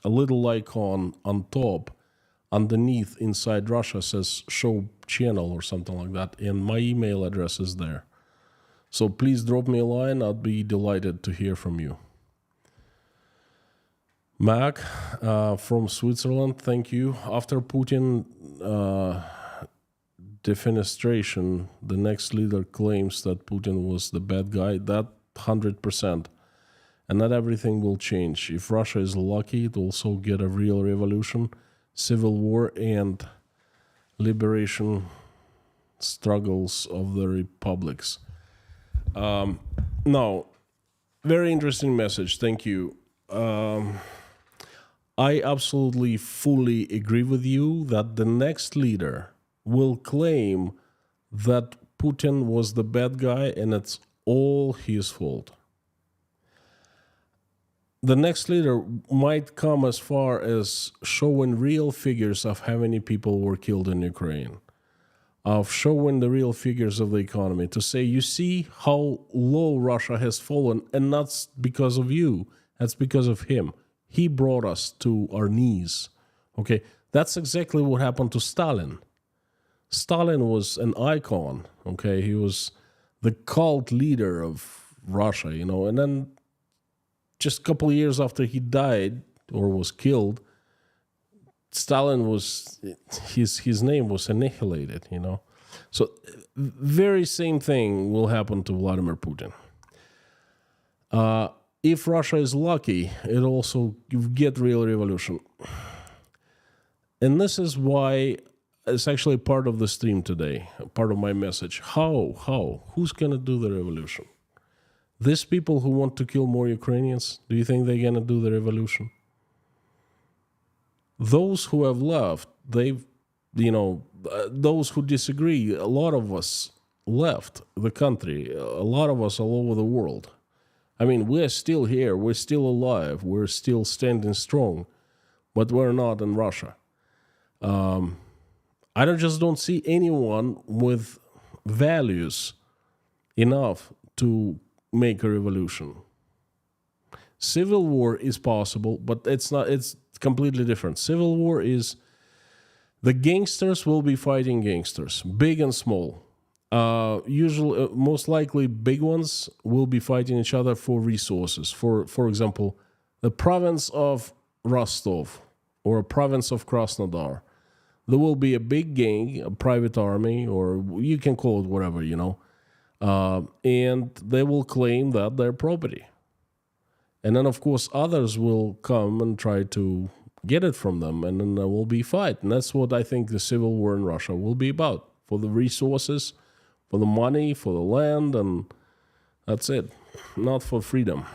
little icon on top. Underneath, inside Russia, says show channel or something like that, and my email address is there. So please drop me a line. I'd be delighted to hear from you. Mac from Switzerland, thank you. After Putin defenestration, the next leader claims that Putin was the bad guy. That 100%. And not everything will change. If Russia is lucky, it will also get a real revolution, civil war, and liberation struggles of the republics. Now, very interesting message. Thank you. I absolutely fully agree with you that the next leader will claim that Putin was the bad guy and it's all his fault. The next leader might come as far as showing real figures of how many people were killed in Ukraine, of showing the real figures of the economy, to say, you see how low Russia has fallen, and that's because of you, that's because of him. He brought us to our knees. Okay, that's exactly what happened to Stalin. Stalin was an icon, okay? He was the cult leader of Russia, and then just a couple of years after he died or was killed, Stalin was, his name was annihilated, So very same thing will happen to Vladimir Putin. If Russia is lucky, it'll also get real revolution. And this is why it's actually part of the stream today, part of my message. How? Who's going to do the revolution? These people who want to kill more Ukrainians, do you think they're going to do the revolution? Those who have left, those who disagree, a lot of us left the country. A lot of us all over the world. I mean, we're still here. We're still alive. We're still standing strong, but we're not in Russia. Just don't see anyone with values enough to make a revolution. Civil war is possible, but it's not. It's completely different. Civil war is the gangsters will be fighting gangsters, big and small. Usually, most likely, big ones will be fighting each other for resources. For example, the province of Rostov or a province of Krasnodar. There will be a big gang, a private army, or you can call it whatever, and they will claim that they're property. And then, of course, others will come and try to get it from them, and then there will be fight. And that's what I think the civil war in Russia will be about, for the resources, for the money, for the land, and that's it. Not for freedom.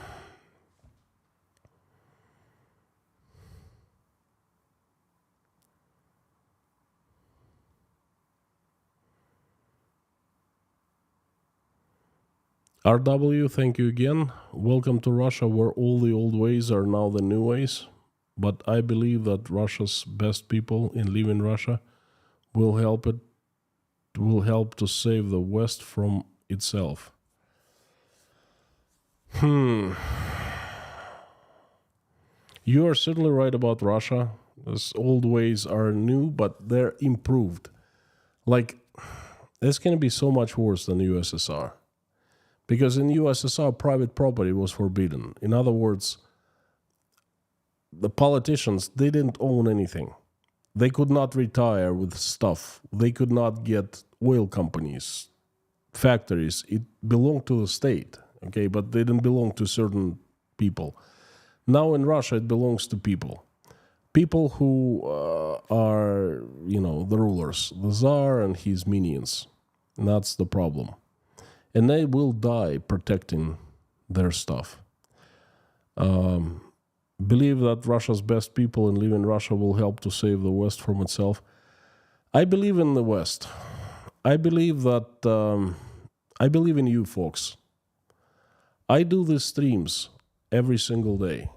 RW, thank you again. Welcome to Russia, where all the old ways are now the new ways. But I believe that Russia's best people in leaving Russia will help to save the West from itself. You are certainly right about Russia. Those old ways are new, but they're improved. Like, it's going to be so much worse than USSR. Because in USSR, private property was forbidden. In other words, the politicians, they didn't own anything. They could not retire with stuff. They could not get oil companies, factories. It belonged to the state, okay, but they didn't belong to certain people. Now in Russia, it belongs to people. People who are, the rulers, the Tsar and his minions. And that's the problem. And they will die protecting their stuff. Believe that Russia's best people in leaving Russia will help to save the West from itself. I believe in the West. I believe that, I believe in you folks. I do these streams every single day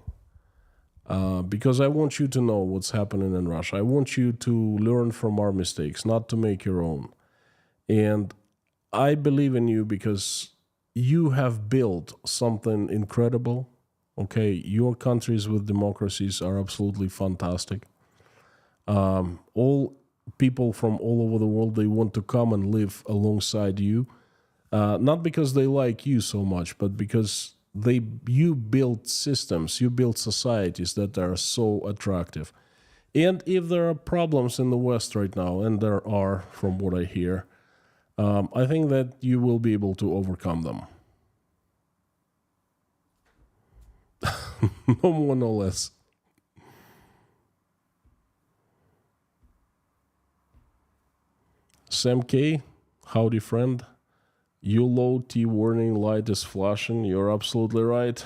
because I want you to know what's happening in Russia. I want you to learn from our mistakes, not to make your own. And I believe in you because you have built something incredible. Okay, your countries with democracies are absolutely fantastic. All people from all over the world, they want to come and live alongside you. Not because they like you so much, but because you build systems, you build societies that are so attractive. And if there are problems in the West right now, and there are from what I hear, I think that you will be able to overcome them. No more, no less. Sam K, howdy friend. YOLO T warning light is flashing. You're absolutely right.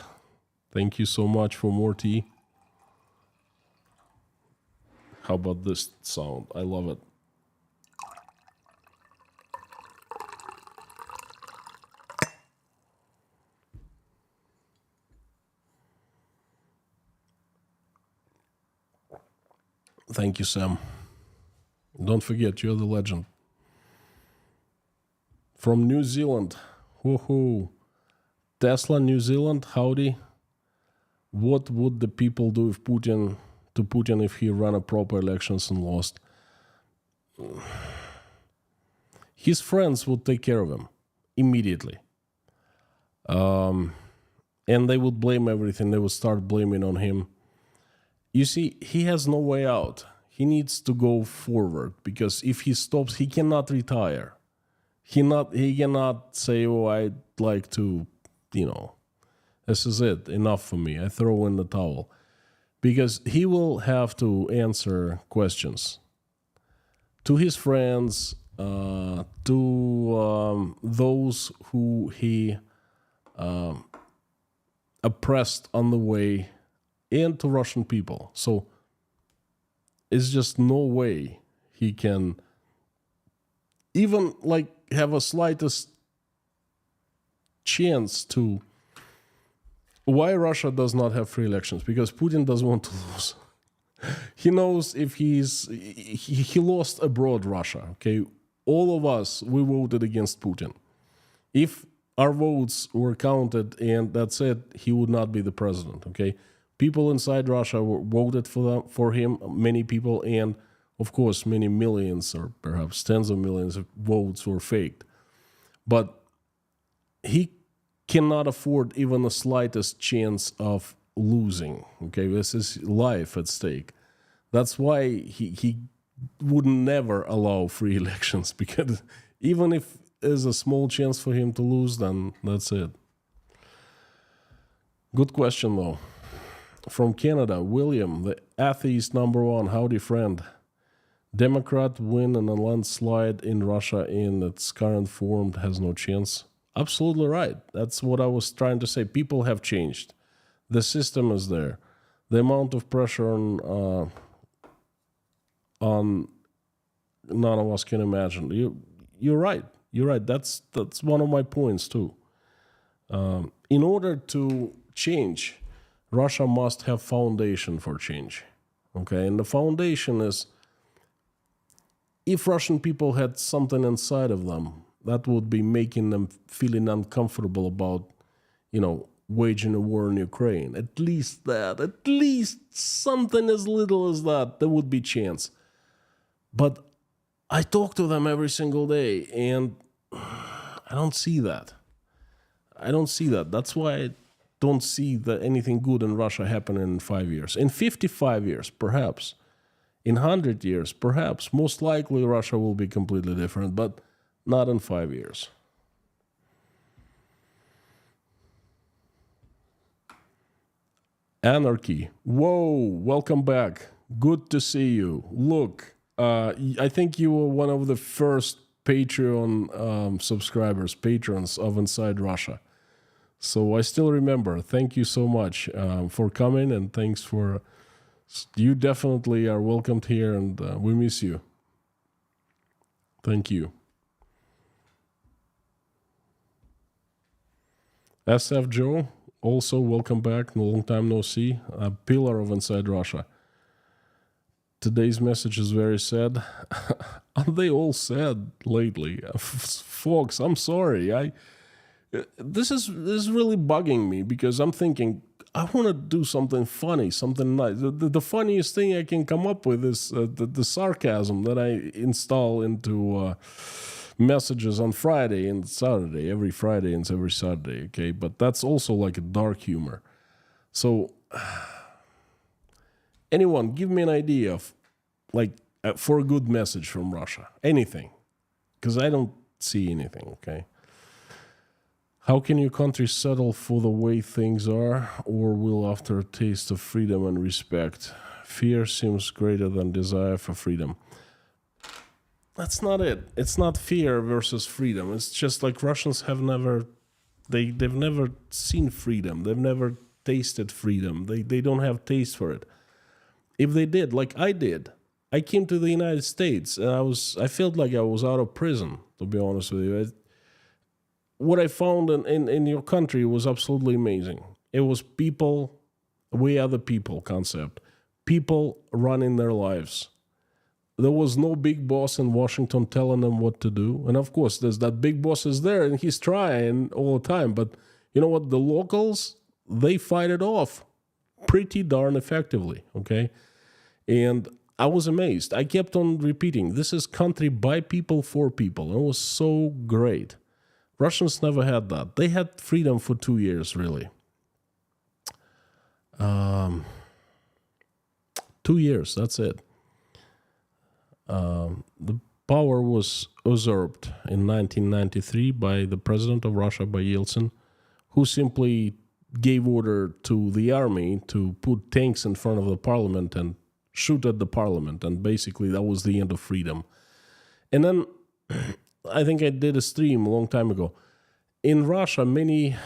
Thank you so much for more tea. How about this sound? I love it. Thank you, Sam. Don't forget, you're the legend. From New Zealand. Woohoo. Tesla, New Zealand, howdy. What would the people do if Putin if he ran a proper elections and lost? His friends would take care of him immediately. And they would blame everything. They would start blaming on him. You see, he has no way out. He needs to go forward because if he stops, he cannot retire. He cannot say, oh, I'd like to, this is it, enough for me. I throw in the towel. Because he will have to answer questions to his friends, to those who he oppressed on the way, and to Russian people. So it's just no way he can even have a slightest chance to... Why Russia does not have free elections? Because Putin doesn't want to lose. He knows if he lost abroad Russia, okay? All of us, we voted against Putin. If our votes were counted and that's it, he would not be the president, okay? People inside Russia voted for him, many people, and of course, many millions or perhaps tens of millions of votes were faked. But he cannot afford even the slightest chance of losing, okay? This is life at stake. That's why he would never allow free elections, because even if there's a small chance for him to lose, then that's it. Good question, though. From Canada, William, the atheist #1, howdy friend. Democrat win in a landslide in Russia in its current form has no chance. Absolutely right. That's what I was trying to say. People have changed. The system is there. The amount of pressure on none of us can imagine. You're right. You're right. That's one of my points too. In order to change, Russia must have foundation for change. Okay, and the foundation is, if Russian people had something inside of them that would be making them feeling uncomfortable about, waging a war in Ukraine, at least something as little as that, there would be chance. But I talk to them every single day, and I don't see that. That's why I don't see anything good in Russia happening in 5 years. In 55 years, perhaps. In 100 years, perhaps. Most likely Russia will be completely different, but not in 5 years. Anarchy. Whoa, welcome back. Good to see you. Look, I think you were one of the first Patreon subscribers, patrons of Inside Russia. So I still remember. Thank you so much for coming, and thanks for... You definitely are welcomed here, and we miss you. Thank you. SF Joe, also welcome back. Long time no see. A pillar of Inside Russia. Today's message is very sad. Aren't they all sad lately? Folks, I'm sorry. This is really bugging me, because I'm thinking, I want to do something funny, something nice. The funniest thing I can come up with is the sarcasm that I install into messages on Friday and Saturday, every Friday and every Saturday, okay? But that's also like a dark humor. So, anyone, give me an idea of, for a good message from Russia. Anything. Because I don't see anything, okay? How can your country settle for the way things are, or will after a taste of freedom and respect? Fear seems greater than desire for freedom. That's not it. It's not fear versus freedom. It's just like Russians have never... They've never seen freedom. They've never tasted freedom. They don't have taste for it. If they did, like I did, I came to the United States and I felt like I was out of prison, to be honest with you. What I found in your country was absolutely amazing. It was people, we are the people concept. People running their lives. There was no big boss in Washington telling them what to do. And of course, there's that big boss is there and he's trying all the time. But you know what? The locals, they fight it off pretty darn effectively, okay? And I was amazed. I kept on repeating, this is country by people for people. It was so great. Russians never had that. They had freedom for 2 years, really. 2 years, that's it. The power was usurped in 1993 by the president of Russia, by Yeltsin, who simply gave order to the army to put tanks in front of the parliament and shoot at the parliament. And basically, that was the end of freedom. And then I think I did a stream a long time ago. In Russia, many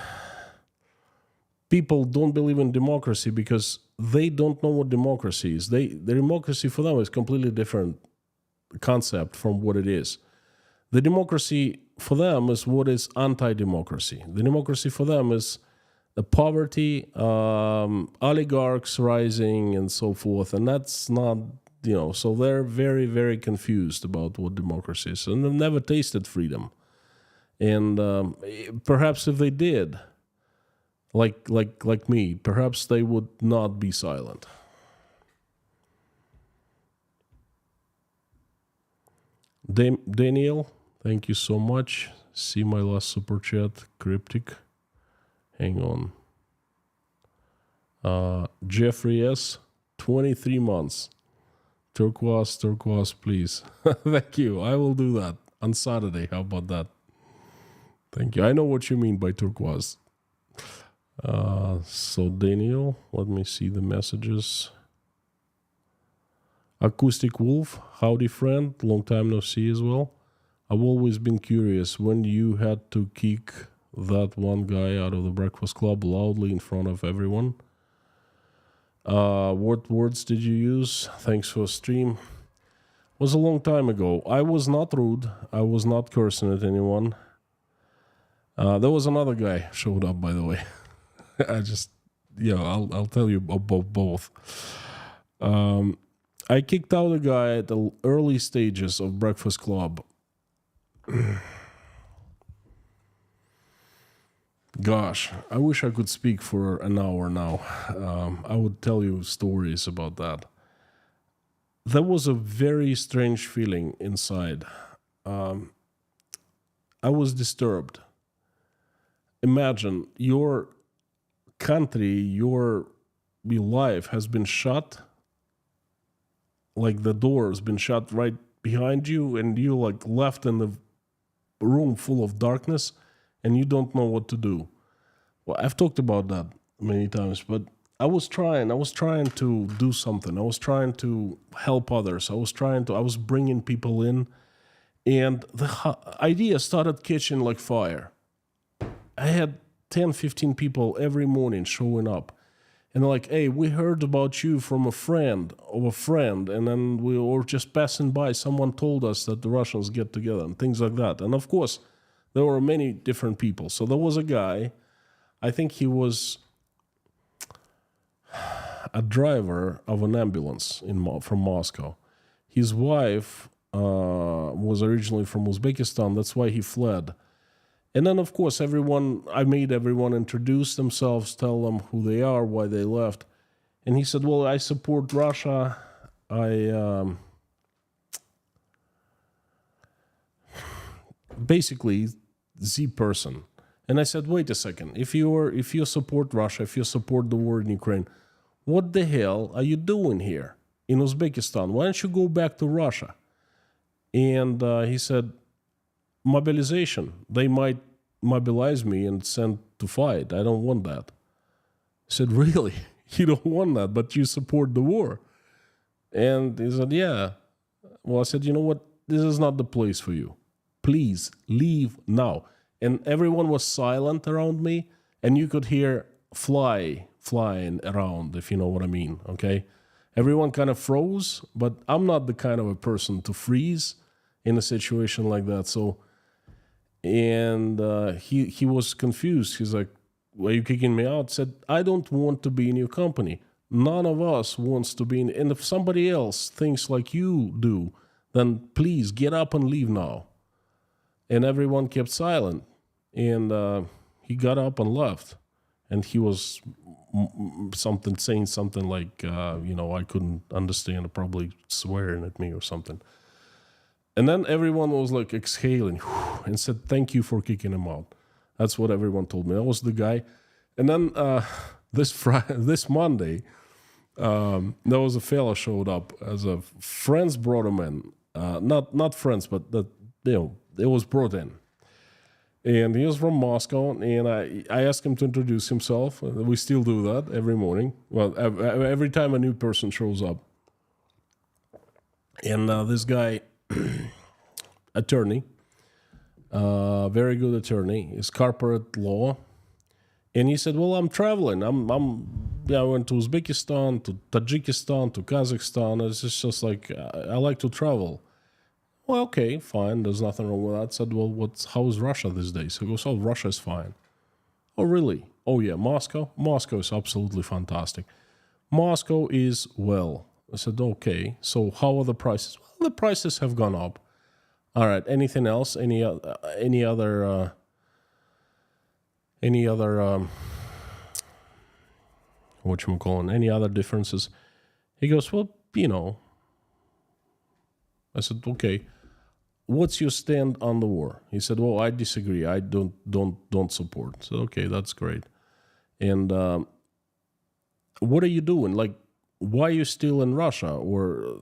people don't believe in democracy because they don't know what democracy is. The democracy for them is completely different concept from what it is. The democracy for them is what is anti-democracy. The democracy for them is the poverty, oligarchs rising, and so forth. And that's not, so they're very, very confused about what democracy is. And they've never tasted freedom. And perhaps if they did, like me, perhaps they would not be silent. Daniel, thank you so much. See my last super chat, cryptic. Hang on. Jeffrey S., 23 months. Turquoise, please. Thank you. I will do that on Saturday. How about that? Thank you. I know what you mean by turquoise. So Daniel, let me see the messages. Acoustic Wolf, howdy friend, long time no see as well. I've always been curious when you had to kick that one guy out of the Breakfast Club loudly in front of everyone. What words did you use? Thanks for stream. It was a long time ago. I was not rude. I was not cursing at anyone. There was another guy showed up, by the way. I'll tell you about both. I kicked out a guy at the early stages of Breakfast Club. Gosh, I wish I could speak for an hour now. I would tell you stories about that. There was a very strange feeling inside. I was disturbed. Imagine your country, your life has been shut. Like the door has been shut right behind you, and you're like left in the room full of darkness, and you don't know what to do. Well, I've talked about that many times, but I was trying to do something. I was trying to help others. I was bringing people in, and the idea started catching like fire. I had 10, 15 people every morning showing up. And they're like, hey, we heard about you from a friend of a friend, and then we were just passing by. Someone told us that the Russians get together and things like that. And of course, there were many different people. So there was a guy, I think he was a driver of an ambulance from Moscow. His wife was originally from Uzbekistan. That's why he fled. And then, of course, I made everyone introduce themselves, tell them who they are, why they left. And he said, well, I support Russia. Basically, Z person. And I said, wait a second. If you support Russia, if you support the war in Ukraine, what the hell are you doing here in Uzbekistan? Why don't you go back to Russia? And he said, mobilization. They might mobilize me and send to fight. I don't want that. I said, really? You don't want that, but you support the war? And he said, yeah. Well, I said, you know what? This is not the place for you. Please leave now. And everyone was silent around me, and you could hear flying around, if you know what I mean, okay? Everyone kind of froze, but I'm not the kind of a person to freeze in a situation like that. So, and he was confused. He's like, why are you kicking me out? Said, I don't want to be in your company. None of us wants to be in. And if somebody else thinks like you do, then please get up and leave now. And everyone kept silent. And he got up and left. And he was saying something like, I couldn't understand, probably swearing at me or something. And then everyone was like exhaling and said, thank you for kicking him out. That's what everyone told me. That was the guy. And then this Monday, there was a fella showed up as a friends brought him in. Not friends, but it was brought in. And he was from Moscow, and I asked him to introduce himself. We still do that every morning. Well, every time a new person shows up. And this guy, attorney, very good attorney, is corporate law. And he said, well, I'm traveling. I went to Uzbekistan, to Tajikistan, to Kazakhstan. It's just like, I like to travel. Well, okay, fine. There's nothing wrong with that. I said, well, how is Russia these days? He goes, oh, Russia is fine. Oh, really? Oh, yeah, Moscow? Moscow is absolutely fantastic. Moscow is well. I said, okay, so how are the prices? Well, the prices have gone up. All right, anything else? Any other whatchamacallit, any other differences? He goes, well, I said, okay, what's your stand on the war? He said, well, I disagree. I don't support. I said, okay, that's great. And what are you doing? Like, why are you still in Russia? Or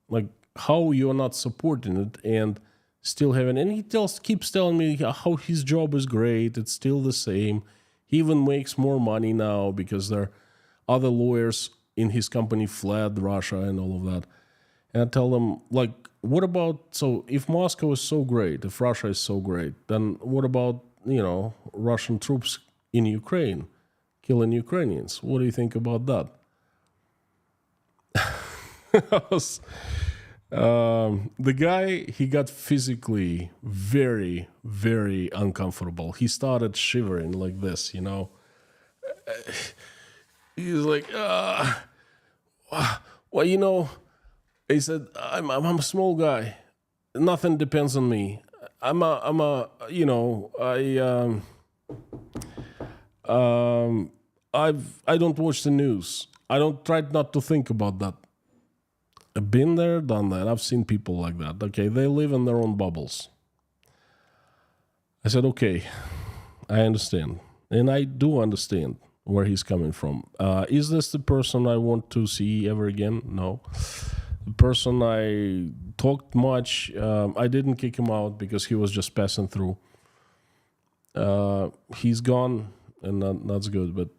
like, how you're not supporting it and still having, and he keeps telling me how his job is great. It's still the same. He even makes more money now because there are other lawyers in his company fled Russia and all of that. And I tell them, like, what about, so if Moscow is so great, if Russia is so great, then what about, Russian troops in Ukraine killing Ukrainians? What do you think about that? The guy, he got physically very, very uncomfortable. He started shivering like this, He's like, well, he said, I'm a small guy. Nothing depends on me. I don't watch the news. I don't try not to think about that. I've been there, done that. I've seen people like that. Okay, they live in their own bubbles. I said, okay, I understand. And I do understand where he's coming from. Is this the person I want to see ever again? No. The person I talked much, I didn't kick him out because he was just passing through. He's gone, and that's good. But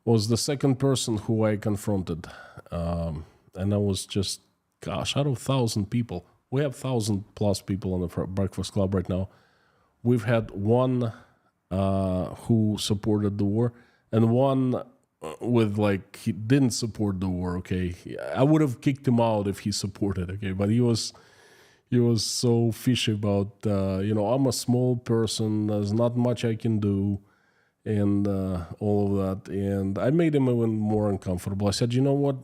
was the second person who I confronted. And I was just, gosh, out of 1,000 people, we have 1,000+ people on the Breakfast Club right now. We've had one who supported the war, and one with he didn't support the war. Okay, I would have kicked him out if he supported. Okay, but he was so fishy about I'm a small person. There's not much I can do, and all of that. And I made him even more uncomfortable. I said, you know what?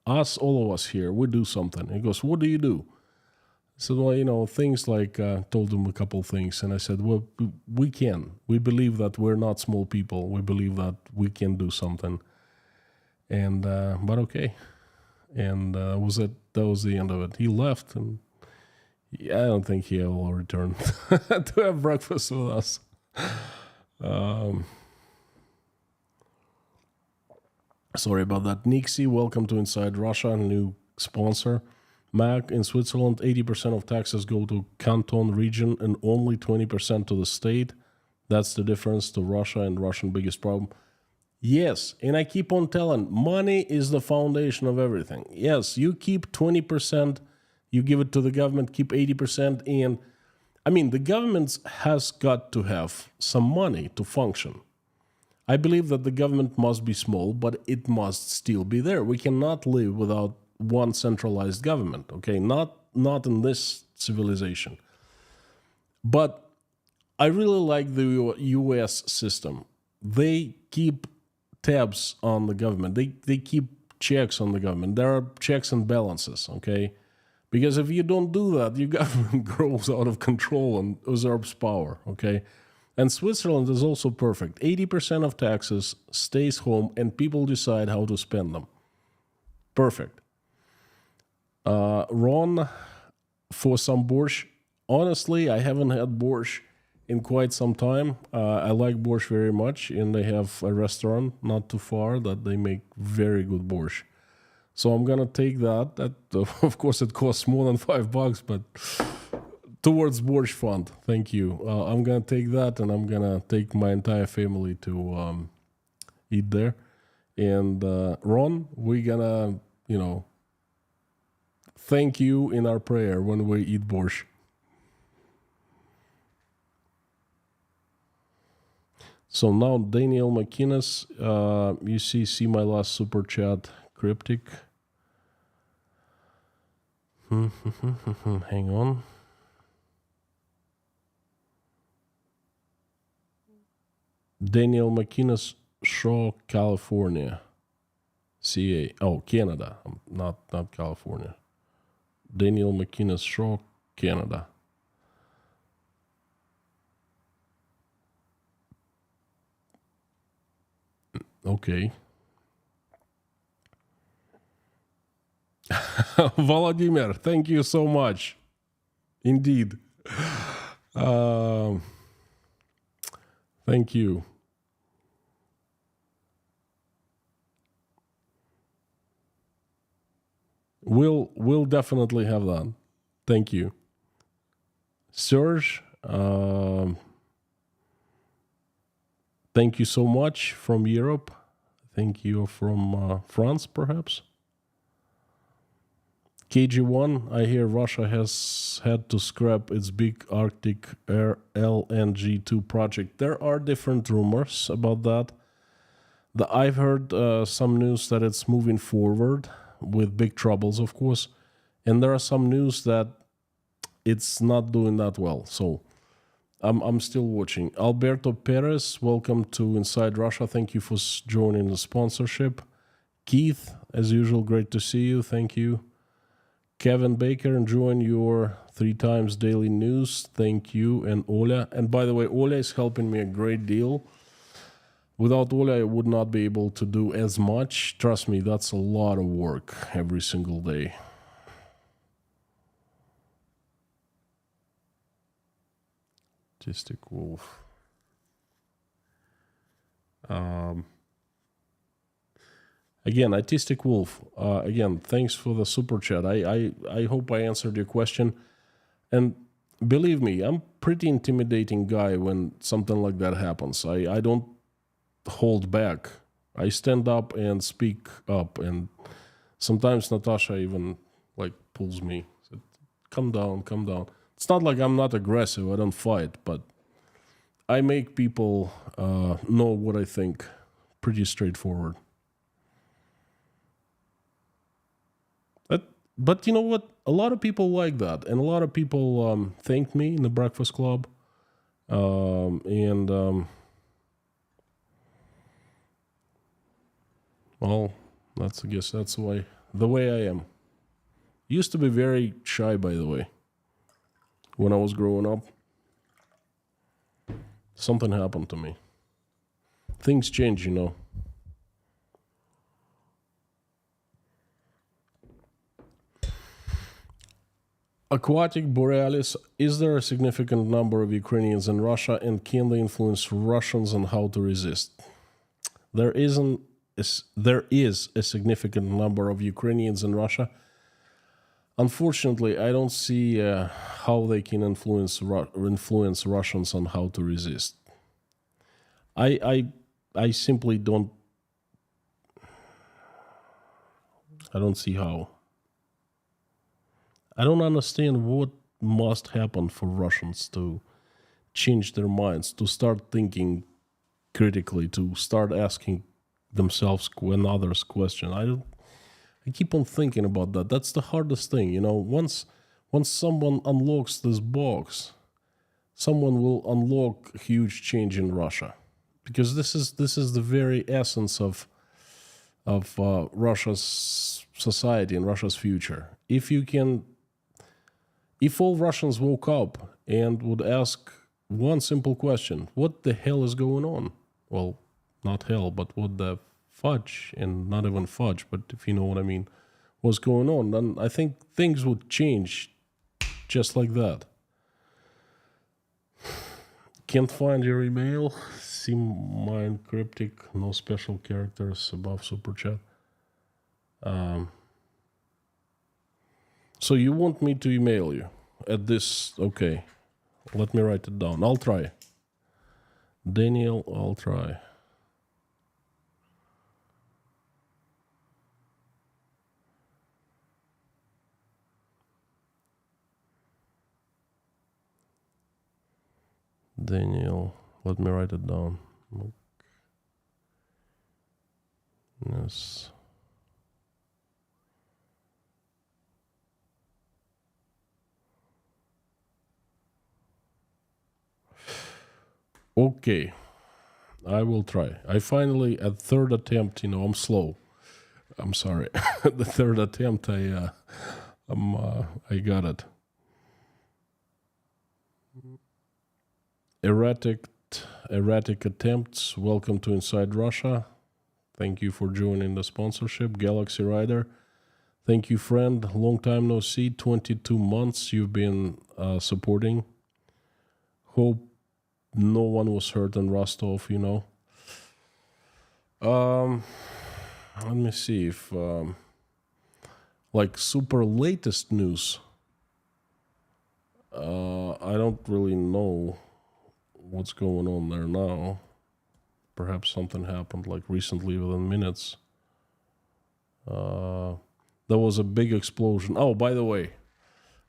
All of us here, we do something. He goes, what do you do? I said, well, things like, told him a couple things. And I said, well, we can. We believe that we're not small people. We believe that we can do something. And, but okay. And that was the end of it. He left, and I don't think he will return to have breakfast with us. Sorry about that. Nixie, welcome to Inside Russia, new sponsor. Mac, in Switzerland, 80% of taxes go to canton region and only 20% to the state. That's the difference to Russia and Russian biggest problem. Yes, and I keep on telling, money is the foundation of everything. Yes, you keep 20%, you give it to the government, keep 80%, and the government has got to have some money to function. I believe that the government must be small, but it must still be there. We cannot live without one centralized government, okay? Not in this civilization. But I really like the U.S. system. They keep tabs on the government. They keep checks on the government. There are checks and balances, okay? Because if you don't do that, your government grows out of control and usurps power, okay? And Switzerland is also perfect. 80% of taxes stays home and people decide how to spend them. Perfect. Ron, for some borscht. Honestly, I haven't had borscht in quite some time. I like borscht very much, and they have a restaurant not too far that they make very good borscht. So I'm gonna take that. That of course it costs more than $5, but towards Borscht Fund. Thank you. I'm gonna take that, and I'm gonna take my entire family to eat there. And Ron, we're gonna, thank you in our prayer when we eat borscht. So now Daniel McInnes, you see my last super chat cryptic. Hang on. Daniel McInnes Shaw, California. CA. Oh, Canada. Not California. Daniel McInnes Shaw, Canada. Okay. Vladimir, thank you so much. Indeed. Thank you. We'll definitely have that. Thank you. Serge, thank you so much from Europe. Thank you from France, perhaps. KG1, I hear Russia has had to scrap its big Arctic Air LNG2 project. There are different rumors about that. I've heard some news that it's moving forward with big troubles, of course. And there are some news that it's not doing that well. So I'm still watching. Alberto Perez, welcome to Inside Russia. Thank you for joining the sponsorship. Keith, as usual, great to see you. Thank you. Kevin Baker, enjoying your 3 times daily news. Thank you. And Ola. And by the way, Ola is helping me a great deal. Without Ola, I would not be able to do as much. Trust me, that's a lot of work every single day. Autistic Wolf. Again, Autistic Wolf, again, thanks for the super chat. I hope I answered your question. And believe me, I'm pretty intimidating guy when something like that happens. I don't hold back. I stand up and speak up. And sometimes Natasha even like pulls me. Said, come down, come down. It's not like I'm not aggressive. I don't fight, but I make people know what I think. Pretty straightforward. But you know what? A lot of people like that. And a lot of people thanked me in the Breakfast Club. Well, I guess that's the way I am. Used to be very shy, by the way. When I was growing up, something happened to me. Things change, you know. Aquatic Borealis, is there a significant number of Ukrainians in Russia and can they influence Russians on how to resist? There is a significant number of Ukrainians in Russia. Unfortunately, I don't see how they can influence Russians on how to resist. I simply don't. I don't see how. I don't understand what must happen for Russians to change their minds, to start thinking critically, to start asking themselves and others questions. I keep on thinking about that. That's the hardest thing, you know. Once someone unlocks this box, someone will unlock a huge change in Russia, because this is the very essence of Russia's society and Russia's future. If all Russians woke up and would ask one simple question, what the hell is going on? Well, not hell, but what the fudge, and not even fudge, but if you know what I mean, what's going on, then I think things would change just like that. Can't find your email. Seem mine cryptic, no special characters above super chat. So you want me to email you at this? Okay, let me write it down. I'll try. Daniel, I'll try. Daniel, let me write it down. Yes. Okay, I will try. I finally, at third attempt, I'm slow. I'm sorry. The third attempt, I got it. Erratic, erratic attempts. Welcome to Inside Russia. Thank you for joining the sponsorship, Galaxy Rider. Thank you, friend. Long time no see. 22 months you've been supporting. Hope no one was hurt in Rostov. Let me see if like super latest news. I don't really know what's going on there now. Perhaps something happened like recently within minutes. There was a big explosion. Oh, by the way,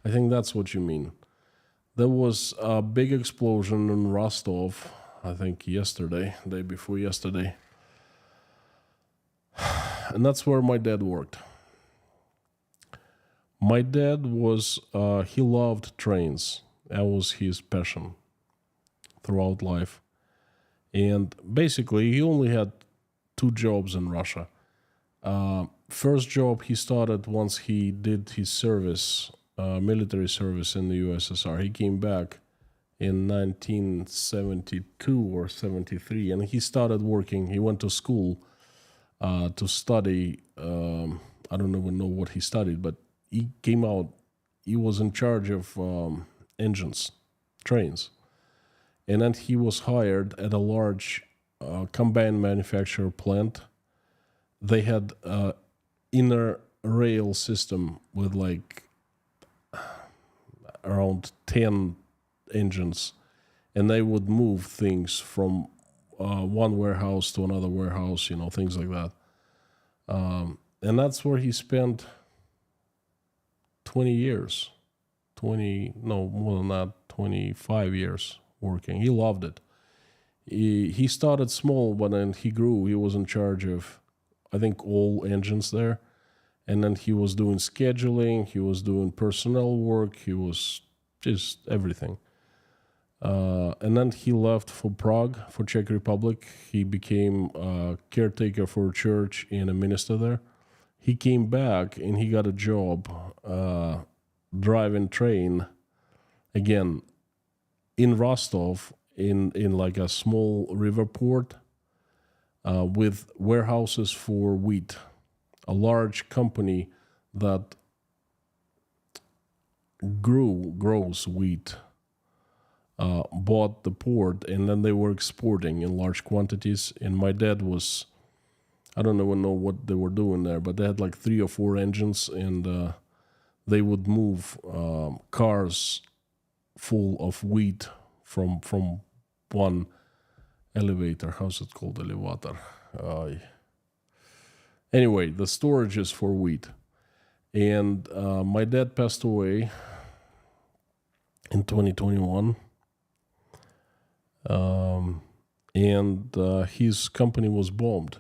I think that's what you mean. There was a big explosion in Rostov, I think yesterday, day before yesterday. And that's where my dad worked. My dad he loved trains. That was his passion throughout life. And basically, he only had 2 jobs in Russia. First job he started once he did his service, military service in the USSR. He came back in 1972 or 73, and he started working. He went to school to study. I don't even know what he studied, but he came out. He was in charge of engines, trains. And then he was hired at a large combined manufacturer plant. They had inner rail system with like around 10 engines, and they would move things from one warehouse to another warehouse, things like that. And that's where he spent 20 years, more than that, 25 years working. He loved it. He started small, but then he grew. He was in charge of, I think, all engines there. And then he was doing scheduling, he was doing personnel work, he was just everything. And then he left for Prague, for Czech Republic. He became a caretaker for a church and a minister there. He came back and he got a job driving train, again, in Rostov, in like a small river port with warehouses for wheat. A large company that grows wheat bought the port, and then they were exporting in large quantities. And my dad was, I don't even know what they were doing there, but they had like 3 or 4 engines, and they would move cars full of wheat from one elevator. How's it called? Elevator. Anyway, the storage is for wheat. And my dad passed away in 2021. And his company was bombed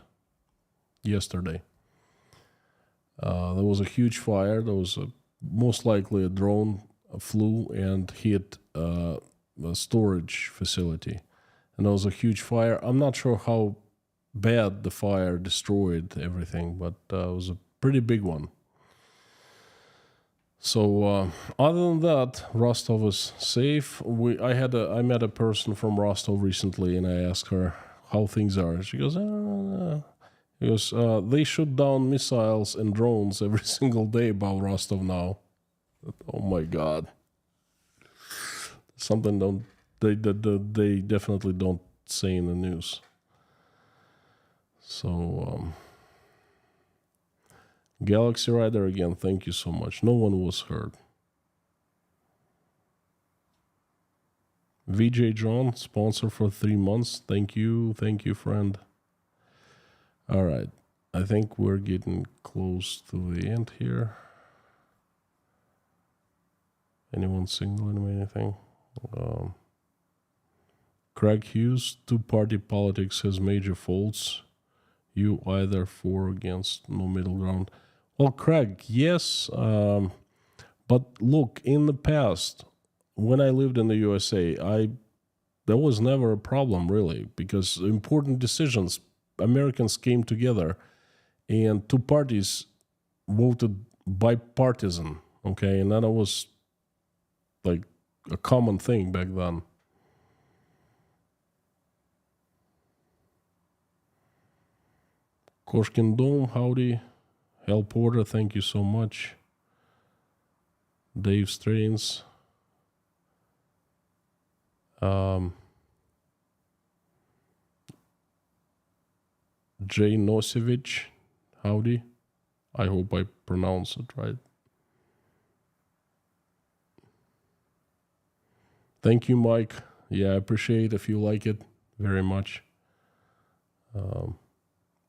yesterday. There was a huge fire. There was most likely a drone flew and hit a storage facility. And there was a huge fire. I'm not sure how bad the fire destroyed everything, but it was a pretty big one. So other than that, Rostov is safe. I met a person from Rostov recently, and I asked her how things are. She goes, they shoot down missiles and drones every single day about Rostov now. Oh my God! Something they definitely don't say in the news. So, Galaxy Rider again, thank you so much. No one was hurt. VJ John, sponsor for 3 months. Thank you, friend. All right, I think we're getting close to the end here. Anyone signaling me anything? Craig Hughes, 2-party politics has major faults. You either for or against, no middle ground. Well, Craig, yes, but look, in the past, when I lived in the USA, there was never a problem, really, because important decisions, Americans came together and two parties voted bipartisan, okay? And that was like a common thing back then. Koshkin Dome, howdy. Hal Porter, thank you so much. Dave Strains. Jay Nosevich, howdy. I hope I pronounce it right. Thank you, Mike. Yeah, I appreciate if you like it very much.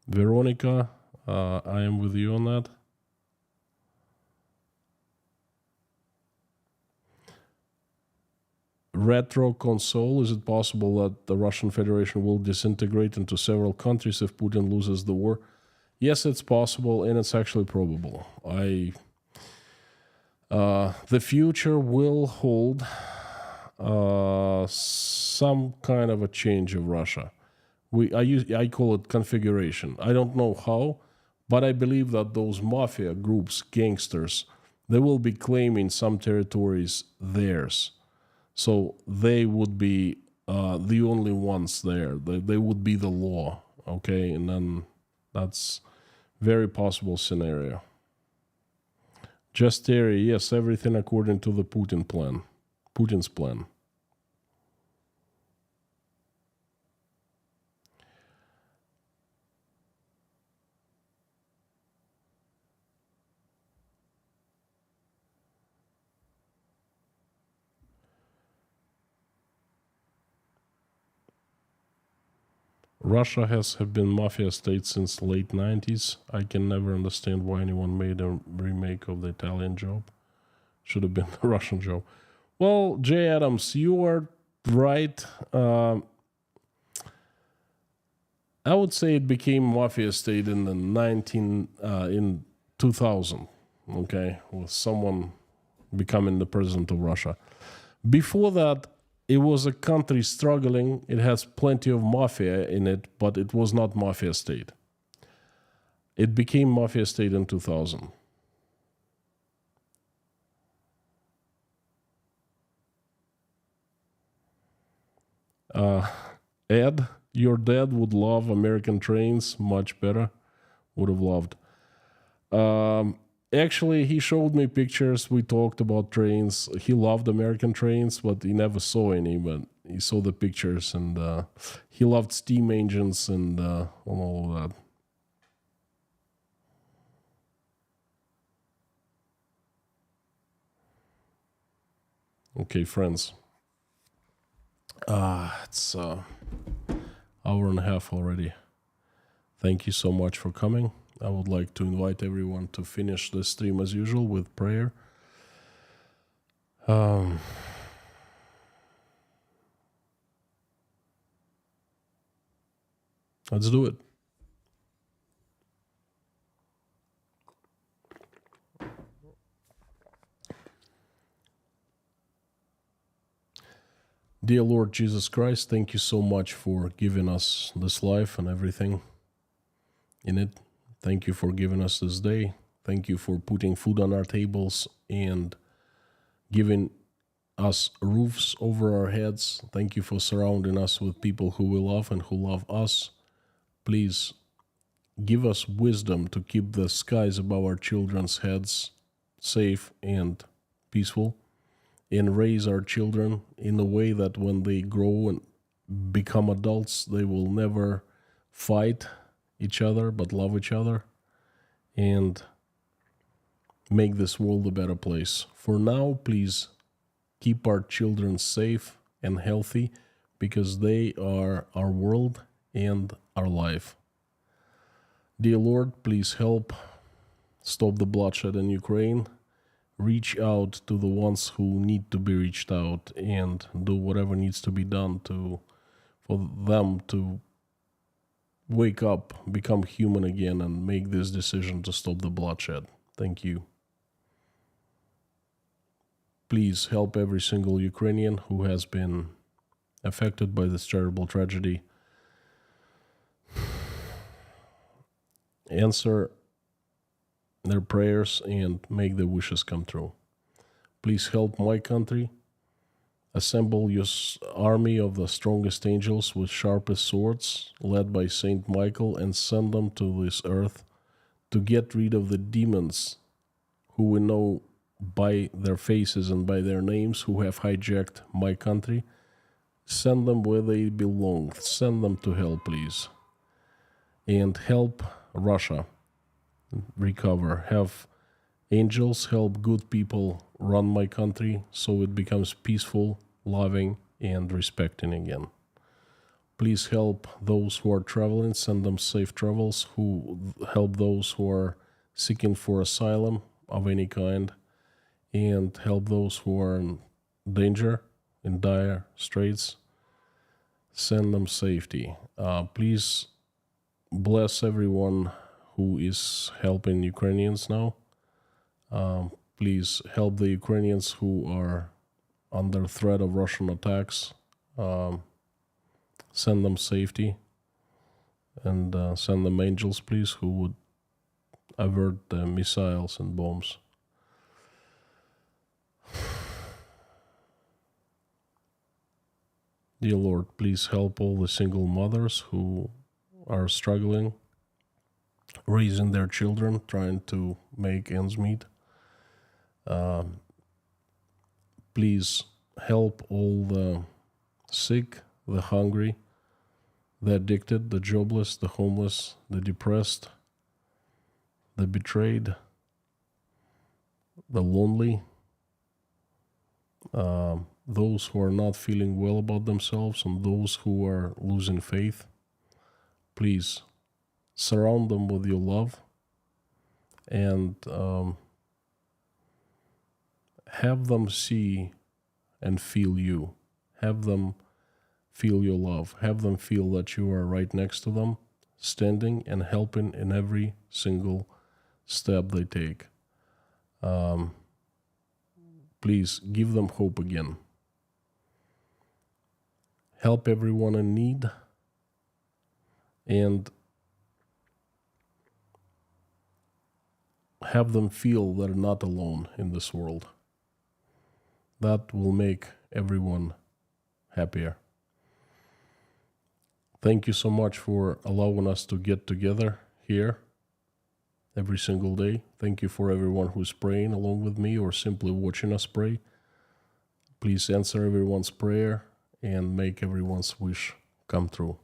Veronica, I am with you on that. Retro console, is it possible that the Russian Federation will disintegrate into several countries if Putin loses the war? Yes, it's possible, and it's actually probable. The future will hold some kind of a change of Russia. I call it configuration. I don't know how, but I believe that those mafia groups, gangsters, they will be claiming some territories theirs. So they would be the only ones there. They would be the law, okay? And then that's very possible scenario. Just Terry, yes, everything according to the Putin's plan. Russia have been mafia state since late 90s. I can never understand why anyone made a remake of the Italian Job. Should have been the Russian Job. Well, Jay Adams, you are right. I would say it became mafia state in the in 2000. Okay, with someone becoming the president of Russia. Before that, it was a country struggling. It has plenty of mafia in it, but it was not mafia state. It became mafia state in 2000. Ed, your dad would love American Trains much better. Would have loved. Actually, he showed me pictures. We talked about trains. He loved American Trains, but he never saw any. But he saw the pictures, and he loved steam engines and all of that. Okay, friends. It's hour and a half already. Thank you so much for coming. I would like to invite everyone to finish the stream as usual with prayer. Let's do it. Dear Lord Jesus Christ, thank you so much for giving us this life and everything in it. Thank you for giving us this day. Thank you for putting food on our tables and giving us roofs over our heads. Thank you for surrounding us with people who we love and who love us. Please give us wisdom to keep the skies above our children's heads safe and peaceful, and raise our children in a way that when they grow and become adults, they will never fight each other but love each other and make this world a better place. For now, please keep our children safe and healthy, because they are our world and our life. Dear Lord, please help stop the bloodshed in Ukraine. Reach out to the ones who need to be reached out, and do whatever needs to be done for them to wake up, become human again, and make this decision to stop the bloodshed. Thank you. Please help every single Ukrainian who has been affected by this terrible tragedy. Answer their prayers and make their wishes come true. Please help my country. Assemble your army of the strongest angels with sharpest swords, led by Saint Michael, and send them to this earth to get rid of the demons who we know by their faces and by their names who have hijacked my country. Send them where they belong. Send them to hell, please. And help Russia recover. Have angels help good people run my country so it becomes peaceful, loving, and respecting again. Please help those who are traveling, send them safe travels, who help those who are seeking for asylum of any kind, and help those who are in danger, in dire straits, send them safety. Please bless everyone who is helping Ukrainians now. Please help the Ukrainians who are under threat of Russian attacks. Send them safety, and send them angels, please, who would avert the missiles and bombs. Dear Lord, please help all the single mothers who are struggling, raising their children, trying to make ends meet. Please help all the sick, the hungry, the addicted, the jobless, the homeless, the depressed, the betrayed, the lonely, those who are not feeling well about themselves, and those who are losing faith. Please surround them with your love and have them see and feel you. Have them feel your love. Have them feel that you are right next to them, standing and helping in every single step they take. Please give them hope again. Help everyone in need, and have them feel they're not alone in this world. That will make everyone happier. Thank you so much for allowing us to get together here every single day. Thank you for everyone who's praying along with me or simply watching us pray. Please answer everyone's prayer and make everyone's wish come true.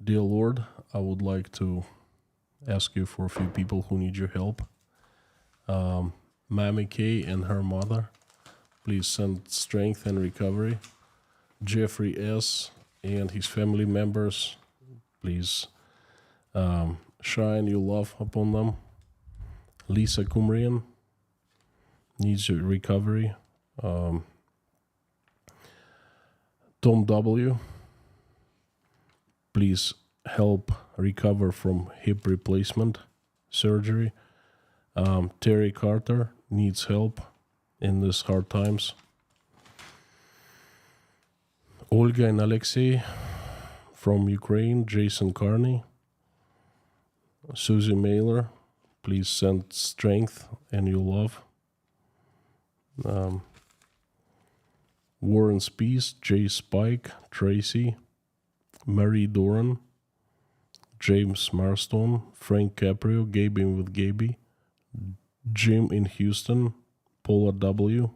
Dear Lord, I would like to ask you for a few people who need your help. Mammy Kay and her mother, please send strength and recovery. Jeffrey S. and his family members, please shine your love upon them. Lisa Kumrian needs your recovery. Tom W., please help recover from hip replacement surgery. Terry Carter needs help in these hard times. Olga and Alexei from Ukraine, Jason Carney. Susie Mailer, please send strength and your love. Warren Spees, Jay Spike, Tracy, Mary Doran, James Marston, Frank Caprio, Gabing with Gaby, Jim in Houston, Paula W.,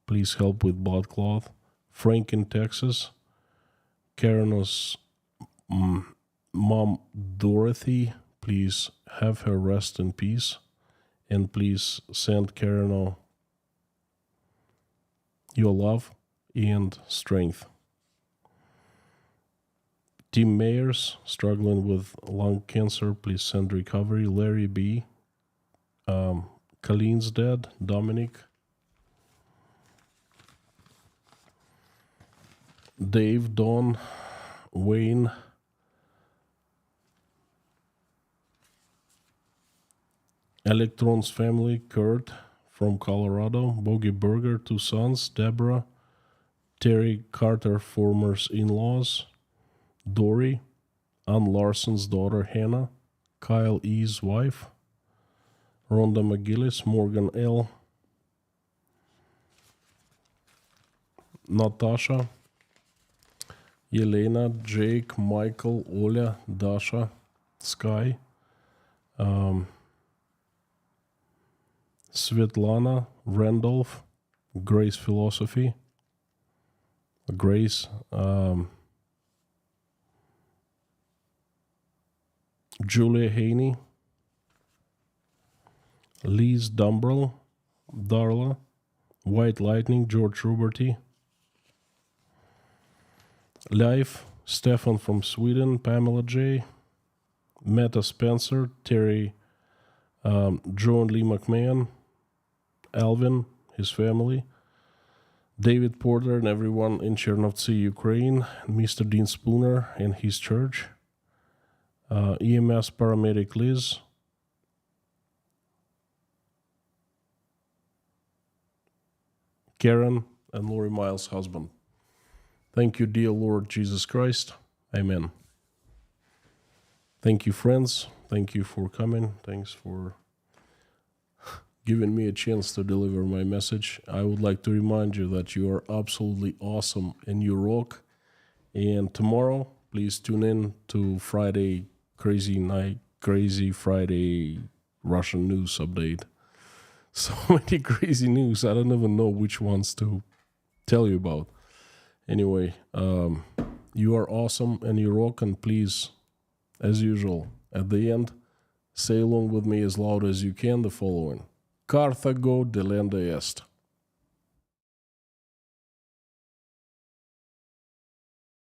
please help with blood clot. Frank in Texas, Karena's mom Dorothy, please have her rest in peace, and please send Karena your love and strength. Tim Mayers, struggling with lung cancer, please send recovery. Larry B., Colleen's dad, Dominic. Dave, Don, Wayne, Electron's family, Kurt from Colorado, Bogey Burger, two sons, Deborah, Terry Carter, former in-laws, Dory, Ann Larson's daughter Hannah, Kyle E.'s wife, Rhonda McGillis, Morgan L., Natasha, Yelena, Jake, Michael, Oля, Dasha, Sky, Svetlana, Randolph, Grace Philosophy, Grace, Julia Haney, Liz Dumbrell, Darla, White Lightning, George Ruberty, Life, Stefan from Sweden, Pamela J, Meta Spencer, Terry, John Lee McMahon, Alvin, his family, David Porter and everyone in Chernovtsi, Ukraine, Mr. Dean Spooner and his church, EMS paramedic Liz, Karen, and Lori Miles' husband. Thank you, dear Lord Jesus Christ. Amen. Thank you, friends. Thank you for coming. Thanks for giving me a chance to deliver my message. I would like to remind you that you are absolutely awesome and you rock. And tomorrow, please tune in to Friday Crazy Friday Russian news update. So many crazy news. I don't even know which ones to tell you about. Anyway, you are awesome and you rock. And please, as usual, at the end, say along with me as loud as you can the following. Carthago delenda est.